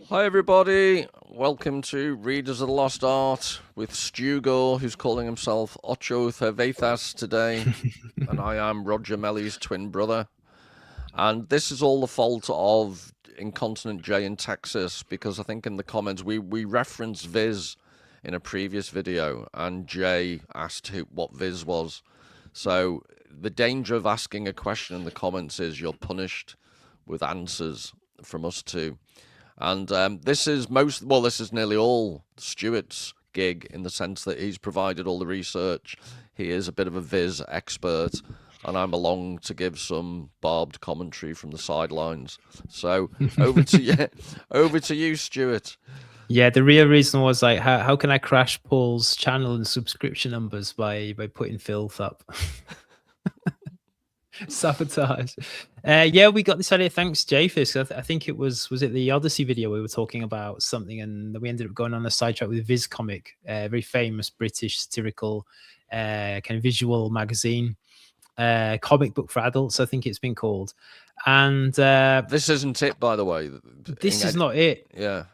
Hi everybody, welcome to Readers of the Lost Art with Stu Gore, who's calling himself Ocho Cervezas today, and I am Roger Melly's twin brother. And this is all the fault of Incontinent J in Texas, because I think in the comments we referenced Viz in a previous video, and Jay asked what Viz was. So the danger of asking a question in the comments is you're punished with answers from us too. And this is this is nearly all Stuart's gig in the sense that he's provided all the research. He is a bit of a Viz expert, and I'm along to give some barbed commentary from the sidelines. So over to you, over to you, Stuart. Yeah, the real reason was like, how can I crash Paul's channel and subscription numbers by putting filth up? Sabotage. Yeah, we got this idea. Thanks, Jayfisk. I think it was it the Odyssey video we were talking about something, and we ended up going on a sidetrack with Viz Comic, a very famous British satirical kind of visual magazine, comic book for adults, I think it's been called. And this isn't it, by the way. This is not it. Yeah.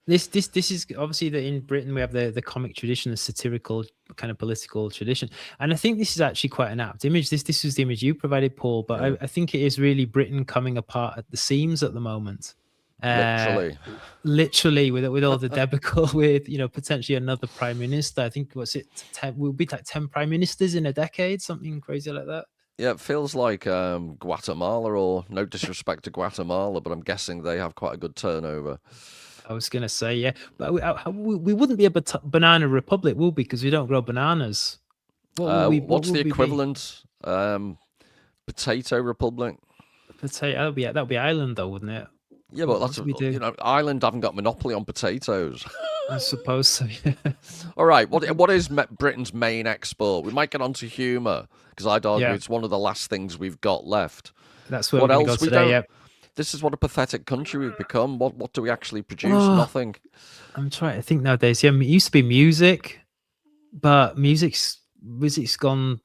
This is obviously that in Britain we have the comic tradition, the satirical kind of political tradition, and I think this is actually quite an apt image. This was the image you provided, Paul, but yeah. I think it is really Britain coming apart at the seams at the moment. Literally with all the debacle, with potentially another prime minister. I think we'll be like 10 prime ministers in a decade, something crazy like that. Yeah, it feels like Guatemala, or no disrespect to Guatemala, but I'm guessing they have quite a good turnover. I was going to say, yeah, but we wouldn't be a banana republic, will we? Because we don't grow bananas. What's the equivalent? Potato republic? Potato, that'll be Ireland, though, wouldn't it? Yeah, but that's Ireland haven't got monopoly on potatoes. I suppose so. Yeah. All right, what is Britain's main export? We might get onto humour, because I'd argue it's one of the last things we've got left. That's where we're going today. Yeah. This is what a pathetic country we've become. What do we actually produce? Nothing. I'm trying to think nowadays. Yeah, it used to be music, but music's gone.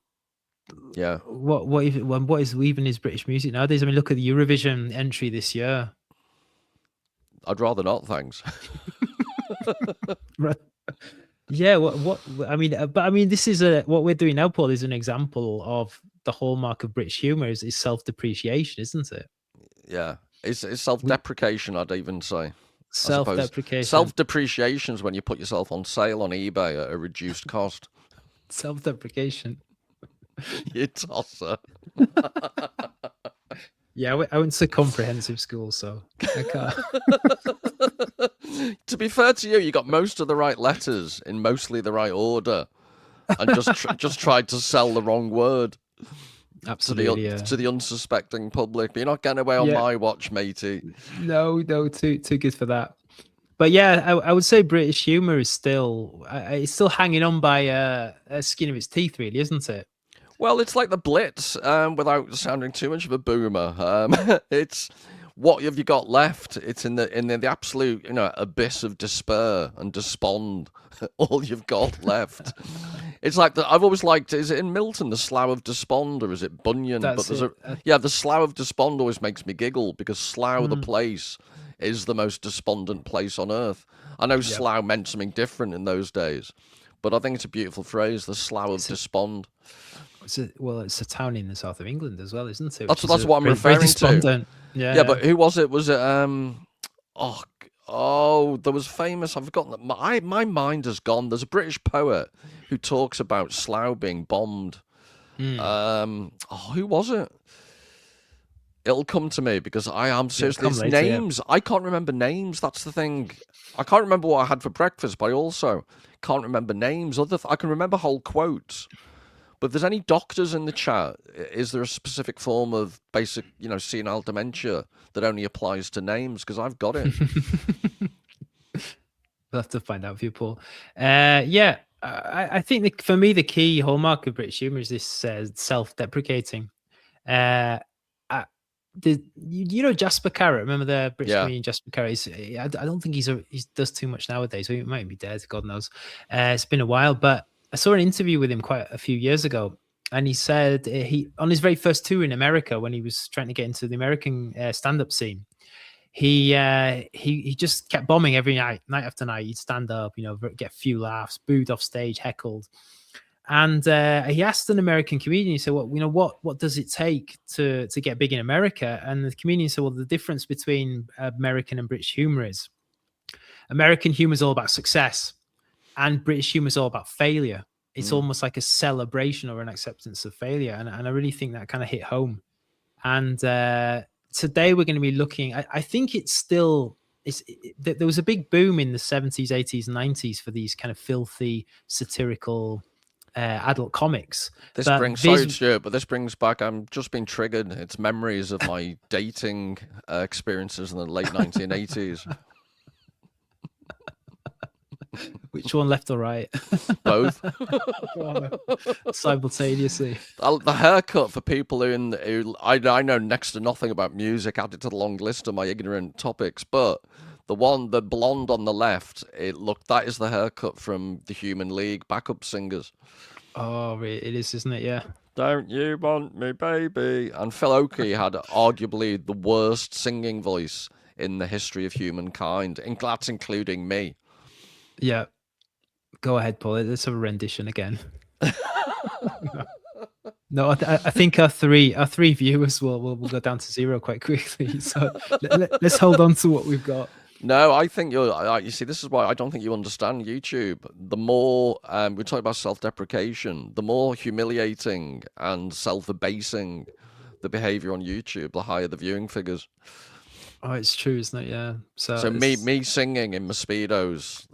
Yeah. What is even is British music nowadays? I mean, look at the Eurovision entry this year. I'd rather not, thanks. Yeah. What I mean, this is what we're doing now, Paul, is an example of the hallmark of British humour is self-depreciation, isn't it? Yeah, it's self-deprecation, I'd even say. Self-deprecation. Self-depreciation is when you put yourself on sale on eBay at a reduced cost. Self-deprecation. You tosser. Yeah, I went to comprehensive school, so I can't. To be fair to you, you got most of the right letters in mostly the right order, and just tried to sell the wrong word. Absolutely, to the unsuspecting public. But you're not getting away on my watch, matey. No, too good for that. But yeah, I would say British humour is still it's still hanging on by a skin of its teeth, really, isn't it? Well, it's like the Blitz, without sounding too much of a boomer. It's what have you got left? It's in the absolute abyss of despair and despond. All you've got left. It's like I've always liked. Is it in Milton, the Slough of Despond, or is it Bunyan? That's the Slough of Despond always makes me giggle, because Slough, the place, is the most despondent place on earth. I know Slough meant something different in those days, but I think it's a beautiful phrase, the Slough of Despond. It's a town in the south of England as well, isn't it? That's what I'm referring to. Yeah, but who was it? Was it there was famous. I've forgotten that. My mind has gone. There's a British poet who talks about Slough being bombed. Who was it? It'll come to me, because I am seriously names. I can't remember names. That's the thing. I can't remember what I had for breakfast, but I also can't remember names. I can remember whole quotes. But if there's any doctors in the chat, is there a specific form of basic, senile dementia that only applies to names? Because I've got it. We'll have to find out for you, Paul. I think for me, the key hallmark of British humour is this self-deprecating. Jasper Carrott, remember the British comedian Jasper Carrott? I don't think he does too much nowadays. So he might be dead, God knows. It's been a while, but I saw an interview with him quite a few years ago, and he said he on his very first tour in America, when he was trying to get into the American stand-up scene, he just kept bombing every night after night. He'd stand up, get a few laughs, booed off stage, heckled. And he asked an American comedian, he said, well, what does it take to get big in America? And the comedian said, well, the difference between American and British humor is American humor is all about success and British humor is all about failure. It's almost like a celebration or an acceptance of failure. And I really think that kind of hit home. And today we're going to be looking, I think it's still, there was a big boom in the 70s, 80s, 90s for these kind of filthy, satirical adult comics. This brings back, I'm just being triggered. It's memories of my dating experiences in the late 1980s. Which one, left or right? Both. Simultaneously. The haircut, for people who I know next to nothing about music, added to the long list of my ignorant topics, but the blonde on the left, that is the haircut from the Human League backup singers. Oh, it is, isn't it? Yeah. Don't you want me, baby? And Phil Oakey had arguably the worst singing voice in the history of humankind, that's including me. Yeah. Go ahead, Paul. Let's have a rendition again. No, I think our three viewers will go down to zero quite quickly. So let's hold on to what we've got. No, I think you see, this is why I don't think you understand YouTube. The more we talk about self-deprecation, the more humiliating and self-abasing the behavior on YouTube, the higher the viewing figures. Oh, it's true, isn't it? Yeah. So me singing in my Speedos,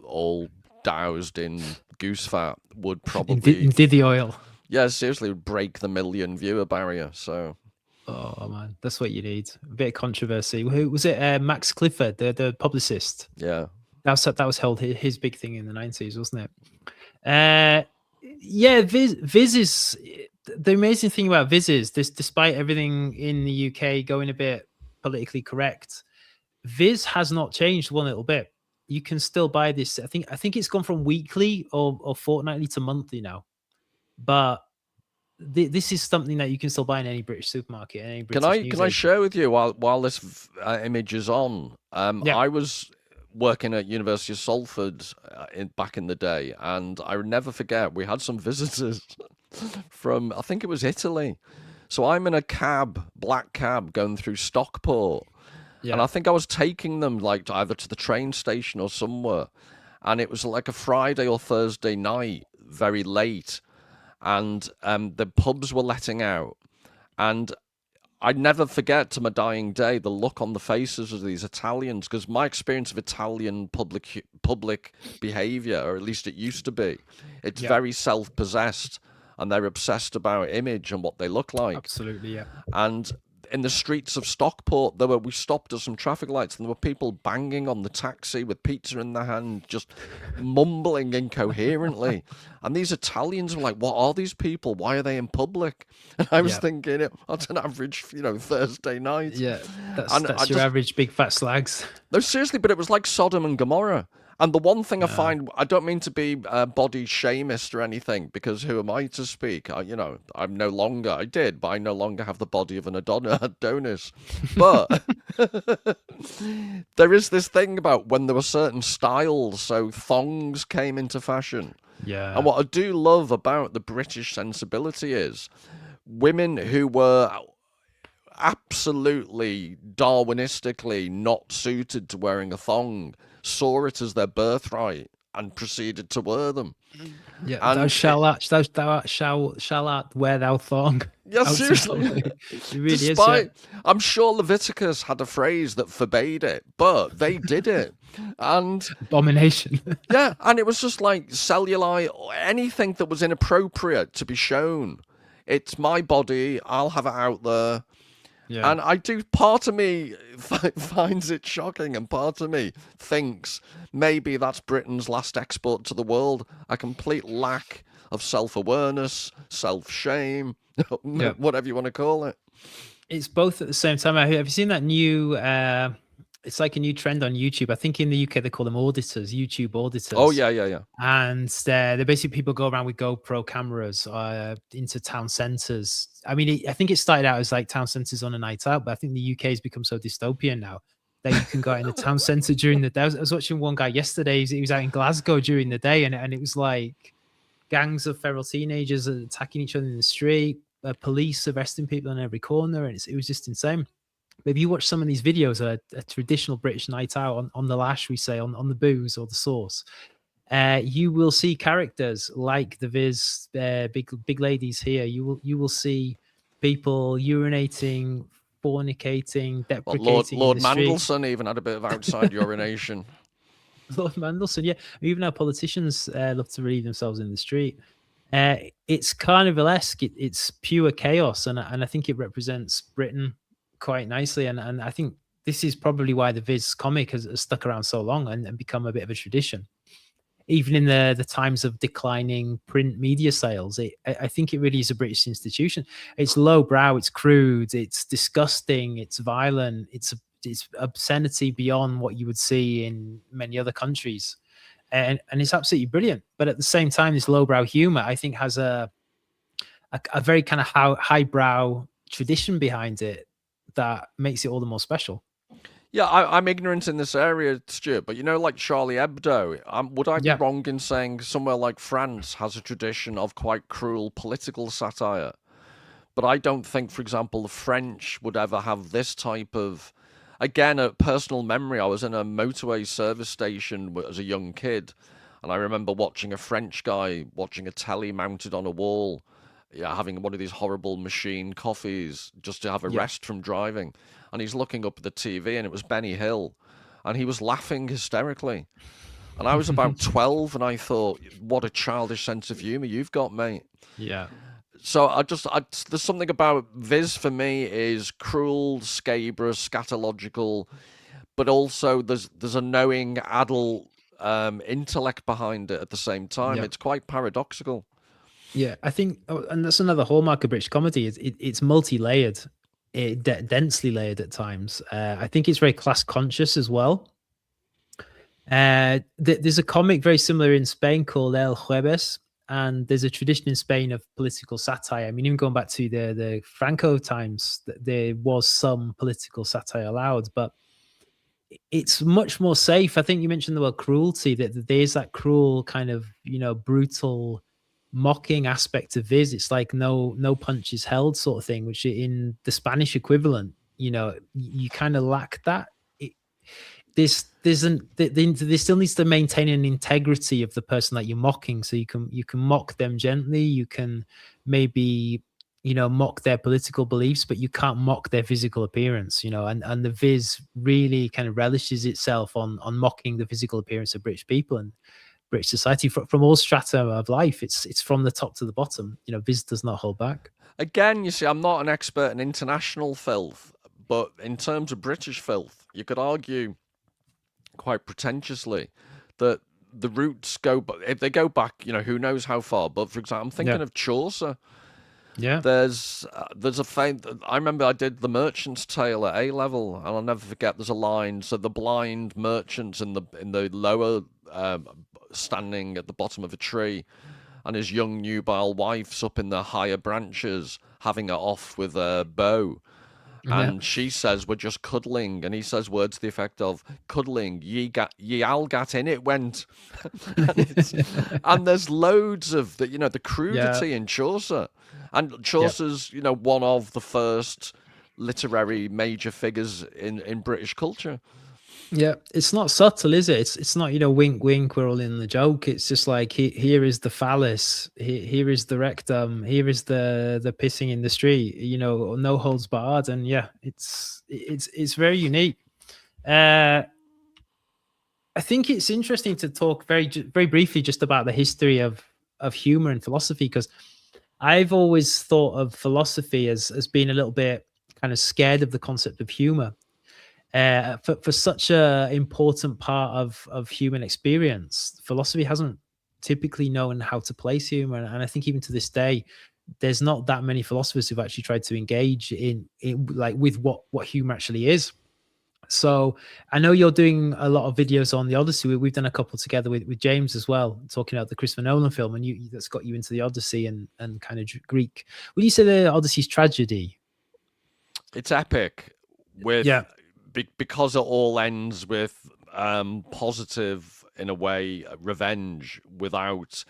all doused in goose fat would probably in Diddy oil. Yeah, seriously, would break the 1 million viewer barrier. So. Oh man, that's what you need. A bit of controversy. Who was it? Max Clifford, the publicist. Yeah. That was held his big thing in the 90s, wasn't it? Yeah, Viz is the amazing thing about Viz is this, despite everything in the UK going a bit politically correct, Viz has not changed one little bit. You can still buy this. I think it's gone from weekly or fortnightly to monthly now. But this is something that you can still buy in any British supermarket. Any British can I share with you while this image is on? I was working at University of Salford back in the day, and I would never forget we had some visitors from, I think it was Italy. So I'm in a black cab going through Stockport, and I think I was taking them like either to the train station or somewhere, and it was like a Friday or Thursday night, very late. And the pubs were letting out, and I'd never forget to my dying day the look on the faces of these Italians, because my experience of Italian public behavior, or at least it used to be, it's very self-possessed, and they're obsessed about image and what they look like. Absolutely, yeah. And in the streets of Stockport, we stopped at some traffic lights, and there were people banging on the taxi with pizza in their hand, just mumbling incoherently. And these Italians were like, what are these people? Why are they in public? And I was thinking, that's an average, Thursday night. Yeah, that's your average big fat slags. No, seriously, but it was like Sodom and Gomorrah. And the one thing I find, I don't mean to be body shamist or anything, because who am I to speak? I no longer have the body of an Adonis. But there is this thing about when there were certain styles, so thongs came into fashion. Yeah. And what I do love about the British sensibility is women who were absolutely Darwinistically not suited to wearing a thong saw it as their birthright and proceeded to wear them. Yeah, and thou shalt wear thou thong. Yeah, seriously. It really is. Yeah. I'm sure Leviticus had a phrase that forbade it, but they did it. And abomination. Yeah, and it was just like cellulite or anything that was inappropriate to be shown. It's my body, I'll have it out there. Yeah. And part of me finds it shocking, and part of me thinks maybe that's Britain's last export to the world, a complete lack of self-awareness, self-shame, whatever you want to call it. It's both at the same time. Have you seen that new it's like a new trend on YouTube. I think in the UK they call them auditors, YouTube auditors. Oh yeah. And they're basically people go around with GoPro cameras into town centres. I mean, I think it started out as like town centres on a night out, but I think the UK has become so dystopian now that you can go out in the town centre during the day. I was watching one guy yesterday. He was out in Glasgow during the day, and it was like gangs of feral teenagers attacking each other in the street, police arresting people on every corner, and it was just insane. But if you watch some of these videos, a traditional British night out on the lash, we say, on the booze or the sauce, you will see characters like the Viz, big ladies here. You will see people urinating, fornicating, deprecating. Lord in the street. Mandelson even had a bit of outside urination. Lord Mandelson, yeah. Even our politicians love to relieve themselves in the street. It's carnivalesque. It's pure chaos, and I think it represents Britain quite nicely. And I think this is probably why the Viz comic has stuck around so long and become a bit of a tradition. Even in the times of declining print media sales, I think it really is a British institution. It's lowbrow, it's crude, it's disgusting, it's violent, it's obscenity beyond what you would see in many other countries. And it's absolutely brilliant. But at the same time, this lowbrow humor, I think, has a very kind of highbrow tradition behind it that makes it all the more special. Yeah, I'm ignorant in this area, Stuart, but like Charlie Hebdo, would I be wrong in saying somewhere like France has a tradition of quite cruel political satire? But I don't think, for example, the French would ever have this type of... Again, a personal memory, I was in a motorway service station as a young kid, and I remember watching a French guy watching a telly mounted on a wall, having one of these horrible machine coffees just to have a rest from driving. And he's looking up at the TV, and it was Benny Hill, and he was laughing hysterically. And I was about 12, and I thought, what a childish sense of humor you've got, mate. Yeah. So there's something about Viz for me is cruel, scabrous, scatological, but also there's a knowing adult intellect behind it at the same time. It's quite paradoxical. Yeah, I think, and that's another hallmark of British comedy. It's multi-layered, densely layered at times. I think it's very class conscious as well. There's a comic very similar in Spain called El Jueves, and there's a tradition in Spain of political satire. I mean, even going back to the Franco times, there was some political satire allowed, but it's much more safe. I think you mentioned the word cruelty, that there's that cruel kind of, brutal mocking aspect of Viz. It's like no punches held sort of thing, which in the Spanish equivalent, you kind of lack that. There still needs to maintain an integrity of the person that you're mocking, so you can mock them gently. You can maybe mock their political beliefs, but you can't mock their physical appearance. And the Viz really kind of relishes itself on mocking the physical appearance of British people and British society from all strata of life. It's from the top to the bottom. Viz does not hold back. Again, you see, I'm not an expert in international filth, but in terms of British filth, you could argue quite pretentiously that the roots if they go back, who knows how far. But for example, I'm thinking of Chaucer. Yeah, there's a I remember I did The Merchant's Tale at A level, and I'll never forget. There's a line: so the blind merchant's in the lower, standing at the bottom of a tree, and his young nubile wife's up in the higher branches having it off with a bow. And she says, we're just cuddling. And he says words to the effect of, cuddling, ye all gat in it went. And there's loads of the crudity in Chaucer. And Chaucer's, one of the first literary major figures in British culture. Yeah, it's not subtle, is it? It's not, wink, wink, we're all in the joke. It's just like, here is the phallus, here is the rectum, here is the pissing in the street, no holds barred. And yeah, it's very unique. I think it's interesting to talk very briefly just about the history of humor and philosophy, because I've always thought of philosophy as being a little bit kind of scared of the concept of humor. For such a important part of human experience, philosophy hasn't typically known how to place humor, and I think even to this day, there's not that many philosophers who've actually tried to engage in like with what humor actually is. So I know you're doing a lot of videos on the Odyssey. We've done a couple together with James as well, talking about the Christopher Nolan film, and that's got you into the Odyssey and kind of Greek. Would you say the Odyssey's tragedy? It's epic Yeah, because it all ends with positive, in a way, revenge without.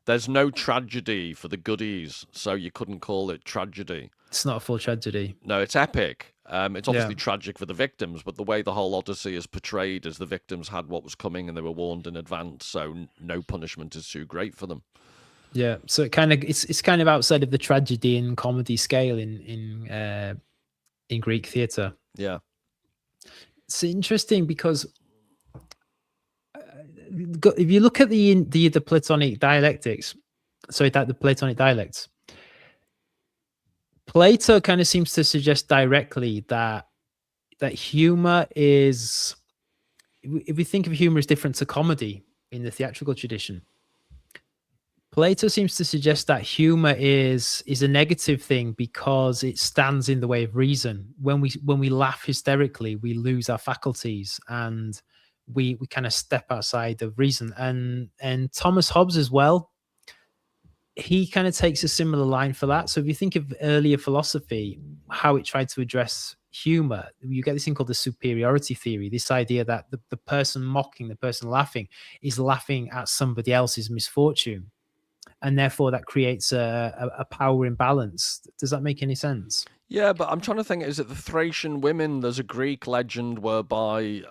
There's no tragedy for the goodies, so you couldn't call it tragedy. it's not a full tragedy. No, it's epic. It's Yeah, obviously tragic for the victims, but the way the whole Odyssey is portrayed is the victims had what was coming and they were warned in advance, so no punishment is too great for them. yeah. So it's kind of outside of the tragedy and comedy scale in Greek theatre. Yeah. It's interesting because if you look at the Platonic dialectics, sorry, that the Platonic dialects, Plato kind of seems to suggest directly that humor is, if we think of humor as different to comedy in the theatrical tradition, Plato seems to suggest that humor is a negative thing because it stands in the way of reason. When we laugh hysterically, we lose our faculties and we kind of step outside of reason. And Thomas Hobbes as well, he kind of takes a similar line for that. So if you think of earlier philosophy, how it tried to address humor, you get this thing called the superiority theory, this idea that the person mocking, the person laughing, is laughing at somebody else's misfortune. And therefore that creates a power imbalance. Does that make any sense? Yeah, but I'm trying to think, is it the Thracian women? There's a Greek legend whereby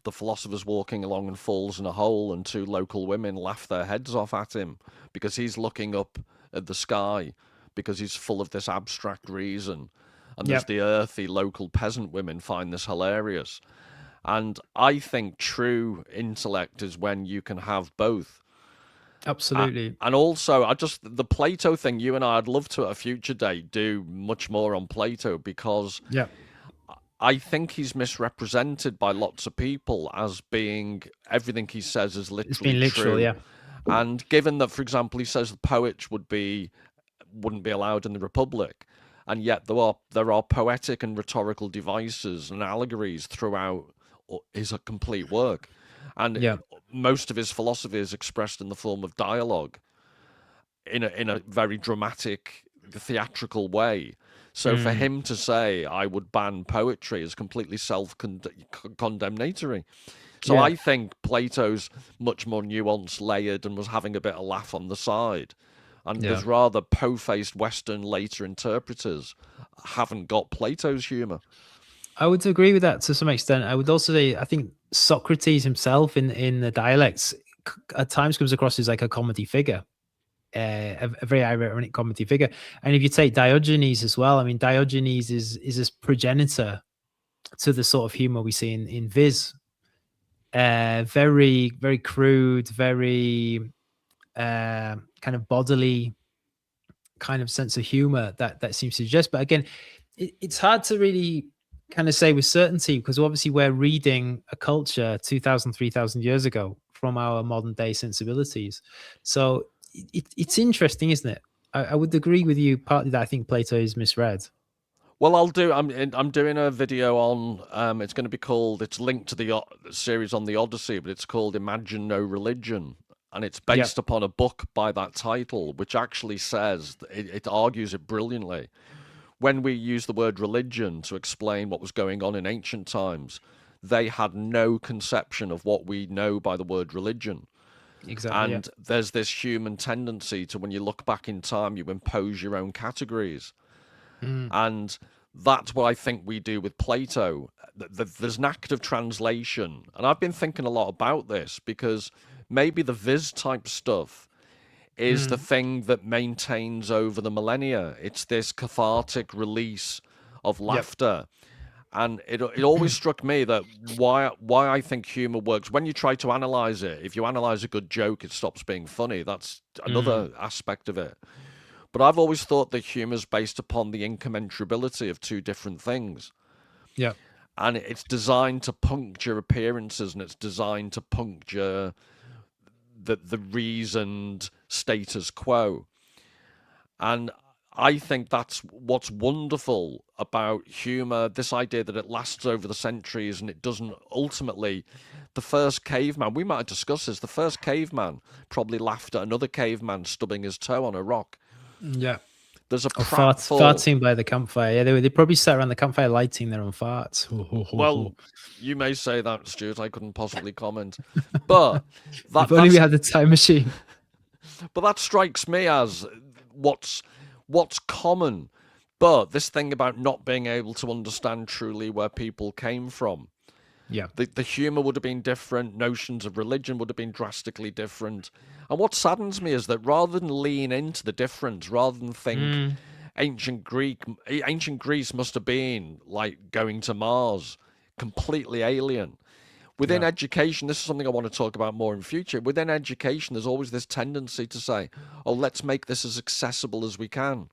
the philosopher's walking along and falls in a hole, and two local women laugh their heads off at him because he's looking up at the sky because he's full of this abstract reason. And there's Yep. the earthy local peasant women find this hilarious. And I think true intellect is when you can have both. Absolutely. And also, the Plato thing, you and I'd love to at a future date do much more on Plato because Yeah. I think he's misrepresented by lots of people as being everything he says is It's literally been literal, true. yeah. And given that, for example, he says the poets wouldn't be allowed in the Republic, and yet there are poetic and rhetorical devices and allegories throughout his complete work. And Yeah. most of his philosophy is expressed in the form of dialogue in a very dramatic, theatrical way. So for him to say, I would ban poetry is completely self-condemnatory. So Yeah. I think Plato's much more nuanced, layered, and was having a bit of laugh on the side. And Yeah. there's rather po-faced Western later interpreters haven't got Plato's humour. I would agree with that to some extent. I would also say I think Socrates himself in the dialects at times comes across as like a comedy figure, a very ironic comedy figure. And if you take Diogenes as well, I mean Diogenes is a progenitor to the sort of humor we see in Viz. Very very crude, very kind of bodily kind of sense of humor that seems to suggest. But again, it's hard to really kind of say with certainty because obviously we're reading a culture 2,000, 3,000 years ago from our modern day sensibilities. So it's interesting, isn't it? I would agree with you partly that I think Plato is misread. Well, I'm doing a video on it's going to be called, it's linked to the series on the Odyssey, but it's called Imagine No Religion, and it's based upon a book by that title, which actually says it argues it brilliantly. When we use the word religion to explain what was going on in ancient times, they had no conception of what we know by the word religion. Exactly. And there's this human tendency to, when you look back in time, you impose your own categories. And that's what I think we do with Plato. There's an act of translation. And I've been thinking a lot about this because maybe the Viz type stuff is the thing that maintains over the millennia. It's this cathartic release of laughter. And it always struck me that why I think humor works, when you try to analyze it, if you analyze a good joke, it stops being funny. That's another aspect of it. But I've always thought that humor is based upon the incommensurability of two different things. Yeah. And it's designed to puncture appearances, and it's designed to puncture the reasoned status quo. And I think that's what's wonderful about humor, this idea that it lasts over the centuries and it doesn't ultimately. The first caveman, we might have discussed this, the first caveman probably laughed at another caveman stubbing his toe on a rock. Yeah. There's a Or pratfall. farting by the campfire. Yeah, they probably sat around the campfire lighting their own farts. Well, you may say that, Stuart. I couldn't possibly comment. But if only we had the time machine. But that strikes me as what's common. But this thing about not being able to understand truly where people came from. Yeah. The humour would have been different. Notions of religion would have been drastically different. And what saddens me is that rather than lean into the difference, rather than think ancient Greece must have been like going to Mars, completely alien. Within education, this is something I want to talk about more in future. Within education, there's always this tendency to say, "Oh, let's make this as accessible as we can.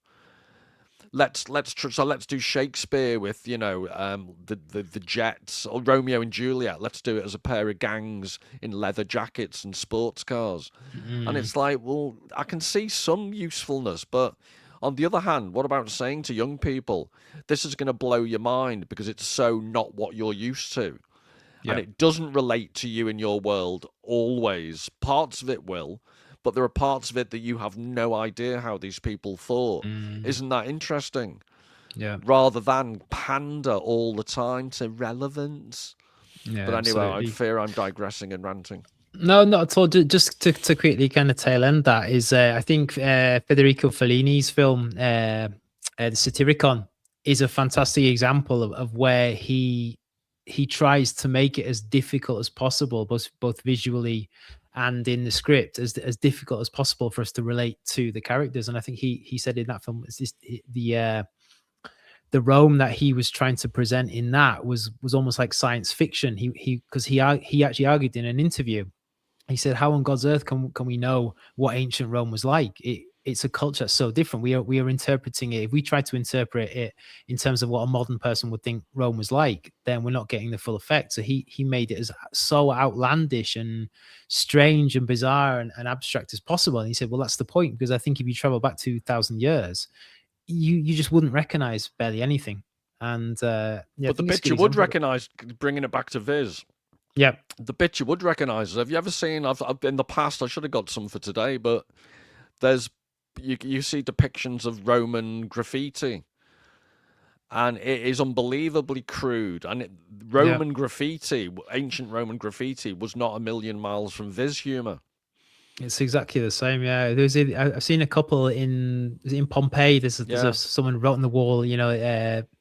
Let's do Shakespeare with the Jets, or Romeo and Juliet. Let's do it as a pair of gangs in leather jackets and sports cars." And it's like, well, I can see some usefulness, but on the other hand, what about saying to young people, this is going to blow your mind because it's so not what you're used to. And it doesn't relate to you in your world always. Parts of it will, but there are parts of it that you have no idea how these people thought. Isn't that interesting? Yeah. Rather than pander all the time to relevance. Yeah. But anyway, absolutely. I fear I'm digressing and ranting. No, not at all. Just to quickly kind of tail end that is, I think Federico Fellini's film, the Satiricon, is a fantastic example of where he tries to make it as difficult as possible, both visually and in the script, as difficult as possible for us to relate to the characters. And I think he said in that film, the Rome that he was trying to present in that was almost like science fiction. Because he actually argued in an interview. He said, "How on God's earth can we know what ancient Rome was like? It's a culture so different. We are interpreting it. If we try to interpret it in terms of what a modern person would think Rome was like, then we're not getting the full effect." So he made it as so outlandish and strange and bizarre and abstract as possible. And he said, "Well, that's the point, because I think if you travel back 2,000 years, you just wouldn't recognize barely anything." And yeah, but the bit you would recognize, bringing it back to Viz. Yeah, the bit you would recognize. Have you ever seen? I've in the past. I should have got some for today, but there's you see depictions of Roman graffiti, and it is unbelievably crude. And Roman graffiti, ancient Roman graffiti, was not a million miles from Viz humor. It's exactly the same. Yeah, I've seen a couple in Pompeii. There's someone wrote on the wall.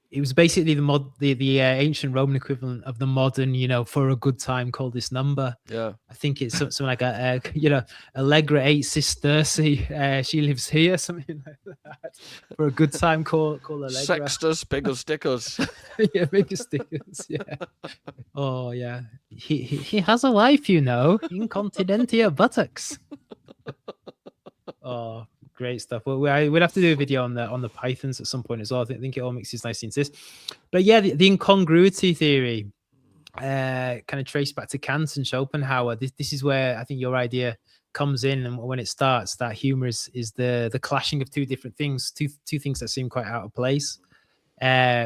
It was basically the ancient Roman equivalent of the modern, for a good time, call this number. Yeah, I think it's something like Allegra 8 Sisterci. She lives here, something like that. For a good time, call Allegra. Sextus Bigus Dickus. Yeah, Bigus Dickus. Yeah. Oh yeah, he has a life, incontinentia buttocks. Oh, great stuff. Well, we'll have to do a video on the pythons at some point as well. I think it all mixes nicely into this. But yeah, the incongruity theory kind of traced back to Kant and Schopenhauer. This is where I think your idea comes in, and when it starts, that humor is the clashing of two different things, two things that seem quite out of place,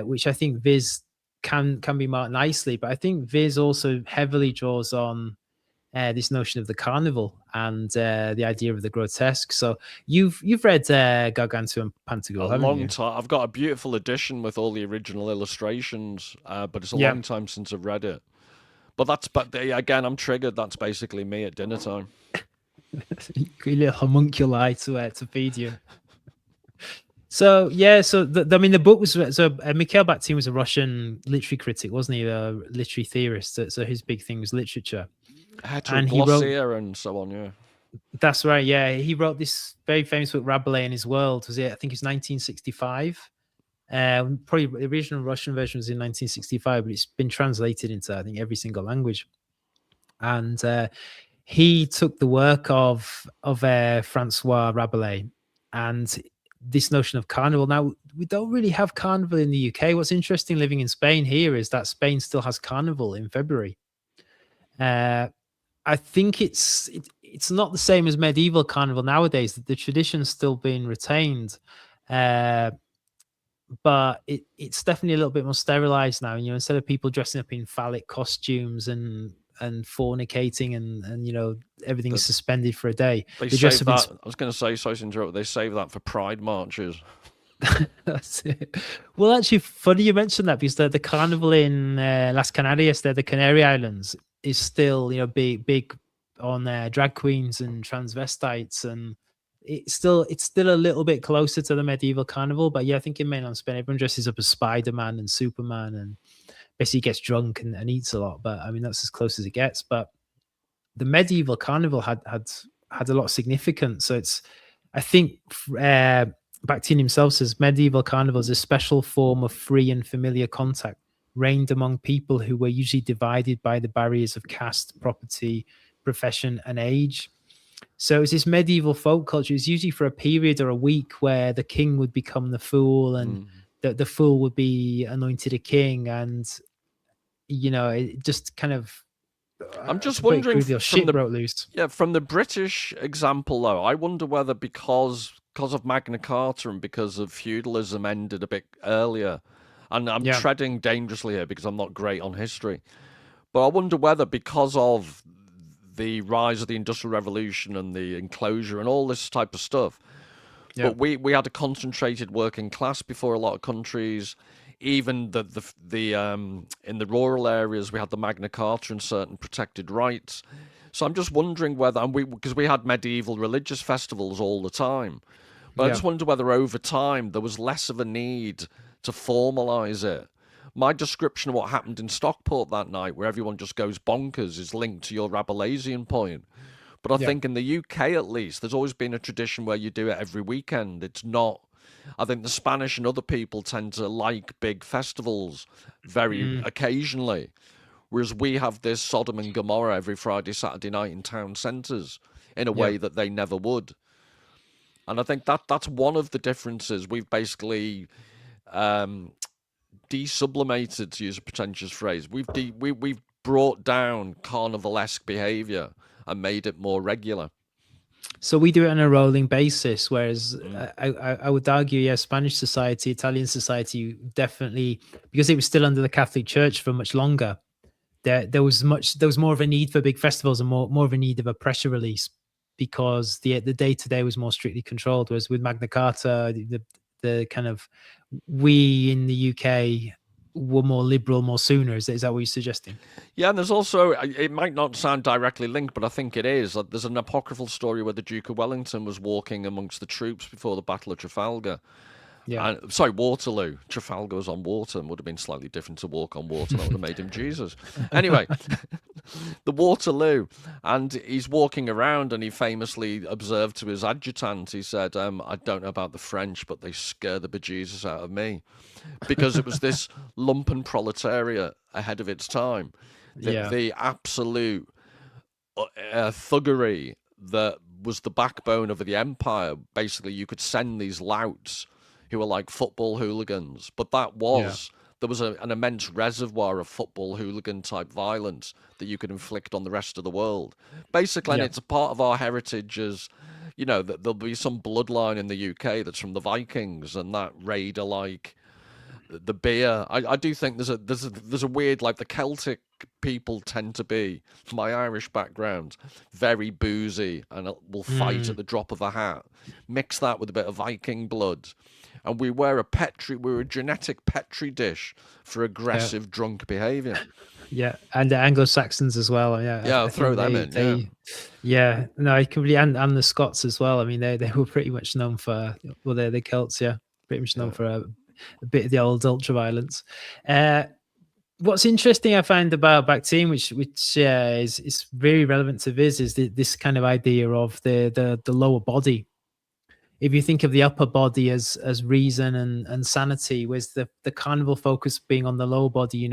which I think Viz can be marked nicely. But I think Viz also heavily draws on this notion of the carnival and the idea of the grotesque. So you've read Gargantua and Pantagruel, haven't you? A long time. I've got a beautiful edition with all the original illustrations, but it's a long time since I've read it. But again, I'm triggered. That's basically me at dinner time. A little homunculi to feed you. So yeah, the book was Mikhail Bakhtin was a Russian literary critic, wasn't he? A literary theorist. So his big thing was literature. And he wrote, and so on, yeah. That's right, yeah. He wrote this very famous book, Rabelais and His World. I think it's 1965. Probably the original Russian version was in 1965, but it's been translated into, I think, every single language. And he took the work of Francois Rabelais and this notion of carnival. Now, we don't really have carnival in the UK. What's interesting living in Spain here is that Spain still has carnival in February. I think it's not the same as medieval carnival nowadays. The tradition's still being retained. But it's definitely a little bit more sterilized now. Instead of people dressing up in phallic costumes and fornicating and everything's suspended for a day, They dress save up that. I was going to say, sorry to interrupt, they save that for pride marches. That's it. Well, actually, funny you mentioned that, because the carnival in Las Canarias, the Canary Islands, is still big on drag queens and transvestites, and it's still a little bit closer to the medieval carnival. But yeah, I think in mainland Spain, everyone dresses up as Spider-Man and Superman, and basically gets drunk and eats a lot. But I mean, that's as close as it gets. But the medieval carnival had a lot of significance. So I think Bakhtin himself says medieval carnival is a special form of free and familiar contact reigned among people who were usually divided by the barriers of caste, property, profession, and age. So it's this medieval folk culture. It's usually for a period or a week where the king would become the fool, and the fool would be anointed a king, and it just kind of. I'm just wondering from the British example, though. I wonder whether because of Magna Carta and because of feudalism ended a bit earlier, and I'm treading dangerously here because I'm not great on history, but I wonder whether because of the rise of the Industrial Revolution and the enclosure and all this type of stuff, but we had a concentrated working class before a lot of countries. Even in the rural areas, we had the Magna Carta and certain protected rights. So I'm just wondering whether, because we had medieval religious festivals all the time, but I just wonder whether over time there was less of a need to formalize it. My description of what happened in Stockport that night, where everyone just goes bonkers, is linked to your Rabelaisian point. But I think in the UK, at least, there's always been a tradition where you do it every weekend. It's not. I think the Spanish and other people tend to like big festivals very occasionally, whereas we have this Sodom and Gomorrah every Friday, Saturday night in town centres in a way that they never would. And I think that's one of the differences. We've basically desublimated, to use a pretentious phrase. We've brought down carnivalesque behaviour and made it more regular. So we do it on a rolling basis, whereas I would argue, Spanish society, Italian society, definitely, because it was still under the Catholic Church for much longer. There was more of a need for big festivals and more of a need of a pressure release, because the day-to-day was more strictly controlled. Whereas with Magna Carta, the kind of, we in the UK were more liberal more sooner. Is that what you're suggesting? Yeah, and there's also, it might not sound directly linked, but I think it is. There's an apocryphal story where the Duke of Wellington was walking amongst the troops before the Battle of Trafalgar. Yeah. Sorry, Waterloo. Trafalgar was on water and would have been slightly different to walk on water. That would have made him Jesus. Anyway, the Waterloo. And he's walking around and he famously observed to his adjutant, he said, I don't know about the French, but they scare the bejesus out of me. Because it was this lumpen proletariat ahead of its time. The absolute thuggery that was the backbone of the empire. Basically, you could send these louts who were like football hooligans, but there was an immense reservoir of football hooligan type violence that you could inflict on the rest of the world. Basically, and it's a part of our heritage as, that there'll be some bloodline in the UK that's from the Vikings and that raider like the beer. I do think there's a weird, like, the Celtic people tend to be, from my Irish background, very boozy and will fight at the drop of a hat. Mix that with a bit of Viking blood, and we were a genetic petri dish for aggressive drunk behaviour. Yeah, and the Anglo-Saxons as well. I'll throw them in. No, I completely, and the Scots as well. I mean, they were pretty much known for, well, they're the Celts, pretty much known for a bit of the old ultra violence. What's interesting I find about Bakhtin, which is very relevant to Viz, is this kind of idea of the lower body. If you think of the upper body as reason and sanity, whereas the carnival focus being on the lower body,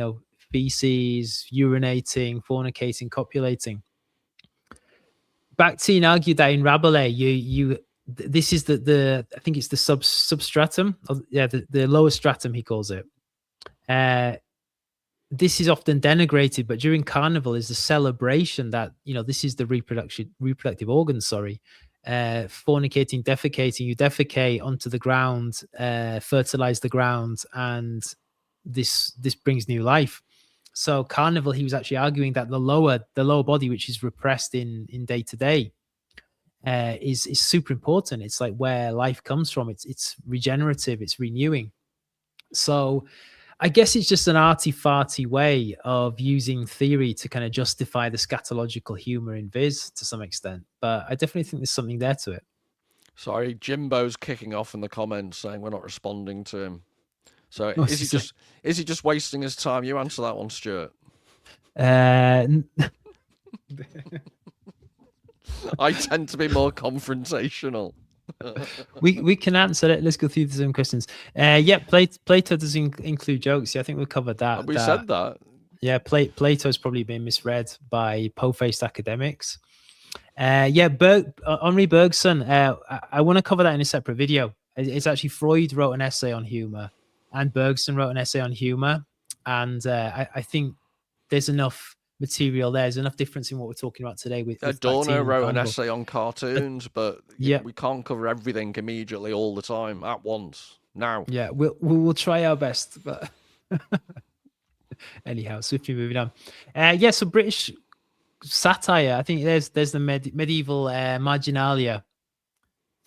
feces, urinating, fornicating, copulating. Bakhtin argued that in Rabelais, this is the I think it's the substratum, the lower stratum he calls it. This is often denigrated, but during carnival is a celebration that this is the reproductive organ, fornicating, defecating. You defecate onto the ground, fertilize the ground, and this brings new life. So carnival, he was actually arguing that the lower body, which is repressed in day to day, is super important. It's like where life comes from. It's regenerative. It's renewing. So I guess it's just an arty-farty way of using theory to kind of justify the scatological humor in Viz to some extent. But I definitely think there's something there to it. Sorry, Jimbo's kicking off in the comments saying we're not responding to him. So Oh, is he just wasting his time? You answer that one, Stuart. I tend to be more confrontational. we can answer it. Let's go through some questions. Yeah, Plato does include jokes. Yeah, I think we covered that. We said that. Yeah, Plato's probably been misread by po-faced academics. Yeah, Henri Bergson. I want to cover that in a separate video. It's actually Freud wrote an essay on humor, and Bergson wrote an essay on humor, and I think there's enough material there. There's enough difference in what we're talking about today. With Adorno wrote an essay on cartoons, but yeah, we can't cover everything immediately all the time at once. Now, yeah, we'll try our best, but anyhow, swiftly moving on. Yeah, so British satire. I think there's the medieval marginalia,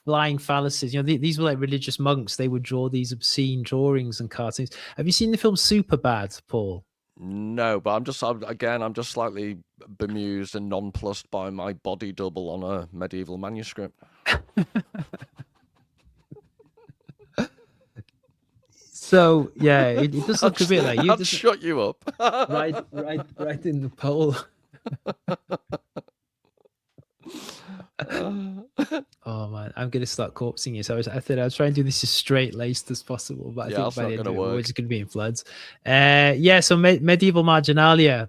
flying fallacies. You know, these were like religious monks. They would draw these obscene drawings and cartoons. Have you seen the film Superbad, Paul? No, but I'm just slightly bemused and nonplussed by my body double on a medieval manuscript. So yeah, it does look a bit like you. That shut you up. right in the pole. Oh man, I'm gonna start corpsing you. So I thought I'll try and do this as straight laced as possible, but I think by the end of it, we're just gonna be in floods. Yeah, so medieval marginalia.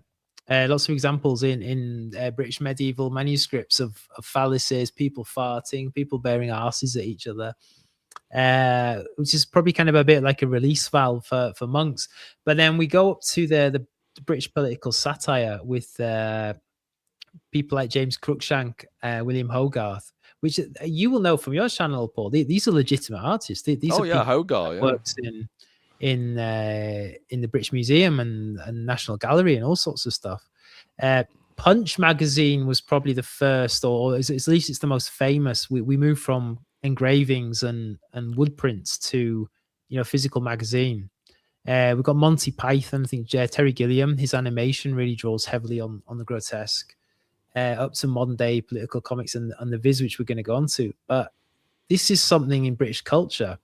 Lots of examples in British medieval manuscripts of fallacies, people farting, people bearing arses at each other, which is probably kind of a bit like a release valve for monks. But then we go up to the British political satire with people like James Cruikshank, William Hogarth, which you will know from your channel, Paul. These are legitimate artists. These are Hogarth works in the British Museum and National Gallery and all sorts of stuff. Punch magazine was probably the first, or at least it's the most famous. We moved from engravings and wood prints to physical magazine. We've got Monty Python. I think Terry Gilliam, his animation really draws heavily on the grotesque. Up to modern day political comics and the Viz, which we're going to go on to. But this is something in British culture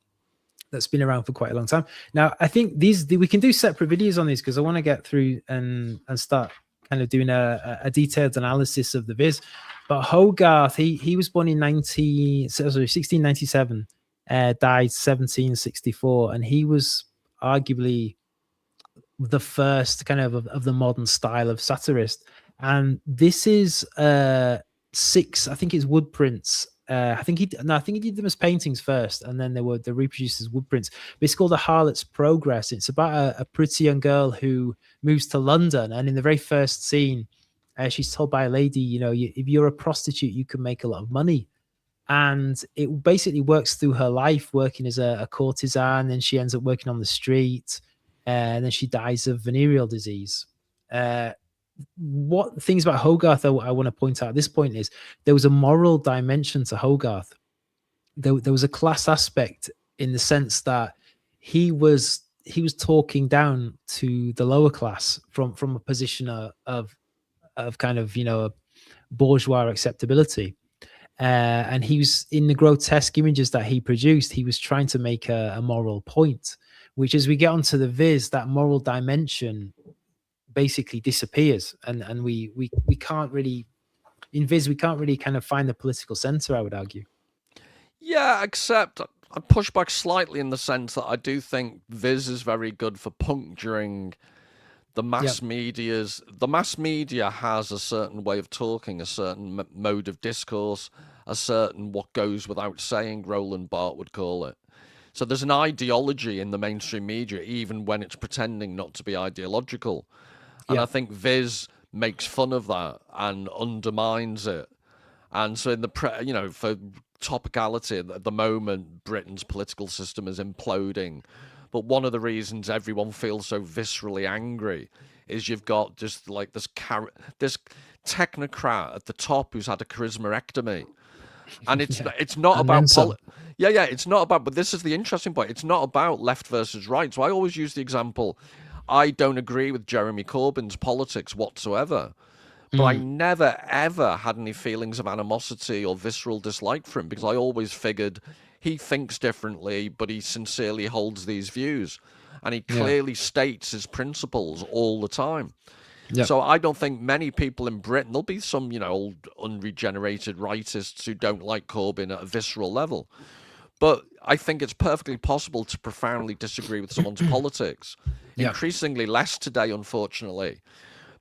that's been around for quite a long time. Now, I think we can do separate videos on these because I want to get through and start kind of doing a detailed analysis of the Viz. But Hogarth, he was born in 1697, died 1764, and he was arguably the first kind of the modern style of satirist. And this is 6, I think it's wood prints. I think he did them as paintings first, and then they're reproduced as wood prints. But it's called A Harlot's Progress. It's about a pretty young girl who moves to London, and in the very first scene, she's told by a lady, if you're a prostitute, you can make a lot of money. And it basically works through her life, working as a courtesan, and she ends up working on the street, and then she dies of venereal disease. What things about Hogarth I want to point out at this point is there was a moral dimension to Hogarth. There was a class aspect in the sense that he was talking down to the lower class from a position of kind of bourgeois acceptability, and he was in the grotesque images that he produced. He was trying to make a moral point, which as we get onto the Viz, that moral dimension basically disappears, and we can't really in Viz we can't really kind of find the political center, I would argue. Yeah, except I push back slightly in the sense that I do think Viz is very good for puncturing the mass media's. The mass media has a certain way of talking, a certain mode of discourse, a certain what goes without saying, Roland Barthes would call it. So there's an ideology in the mainstream media, even when it's pretending not to be ideological. And I think Viz makes fun of that and undermines it. And so in the for topicality at the moment, Britain's political system is imploding. But one of the reasons everyone feels so viscerally angry is you've got just like this technocrat at the top who's had a charismaectomy. And it's not about it's not about, but this is the interesting point. It's not about left versus right. So I always use the example, I don't agree with Jeremy Corbyn's politics whatsoever. But I never, ever had any feelings of animosity or visceral dislike for him, because I always figured he thinks differently, but he sincerely holds these views. And he clearly states his principles all the time. Yep. So I don't think many people in Britain, there'll be some, old unregenerated rightists who don't like Corbyn at a visceral level. But I think it's perfectly possible to profoundly disagree with someone's politics. Increasingly less today, unfortunately.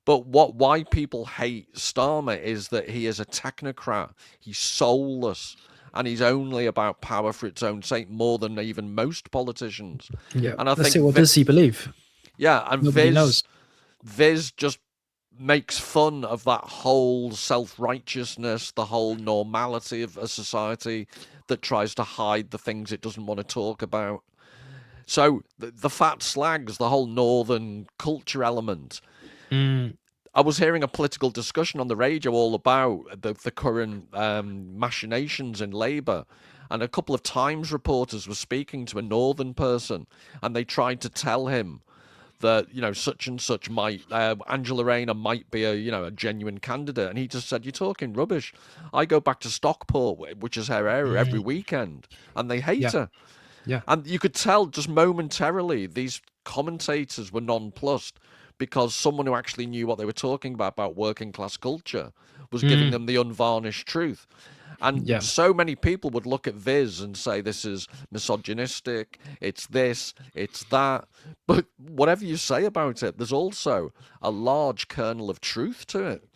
But why people hate Starmer is that he is a technocrat. He's soulless, and he's only about power for its own sake, more than even most politicians. Yeah, and I think what does he believe? Yeah, and Viz just makes fun of that whole self-righteousness, the whole normality of a society that tries to hide the things it doesn't want to talk about. So the fat slags, the whole northern culture element. I was hearing a political discussion on the radio all about the current machinations in Labour, and a couple of Times reporters were speaking to a northern person, and they tried to tell him that such and such might Angela Rayner might be a genuine candidate, and he just said, "You're talking rubbish. I go back to Stockport, which is her area, every weekend, and they hate her." Yeah, and you could tell just momentarily these commentators were nonplussed, because someone who actually knew what they were talking about working class culture was giving them the unvarnished truth. And so many people would look at Viz and say, this is misogynistic, it's this, it's that. But whatever you say about it, there's also a large kernel of truth to it.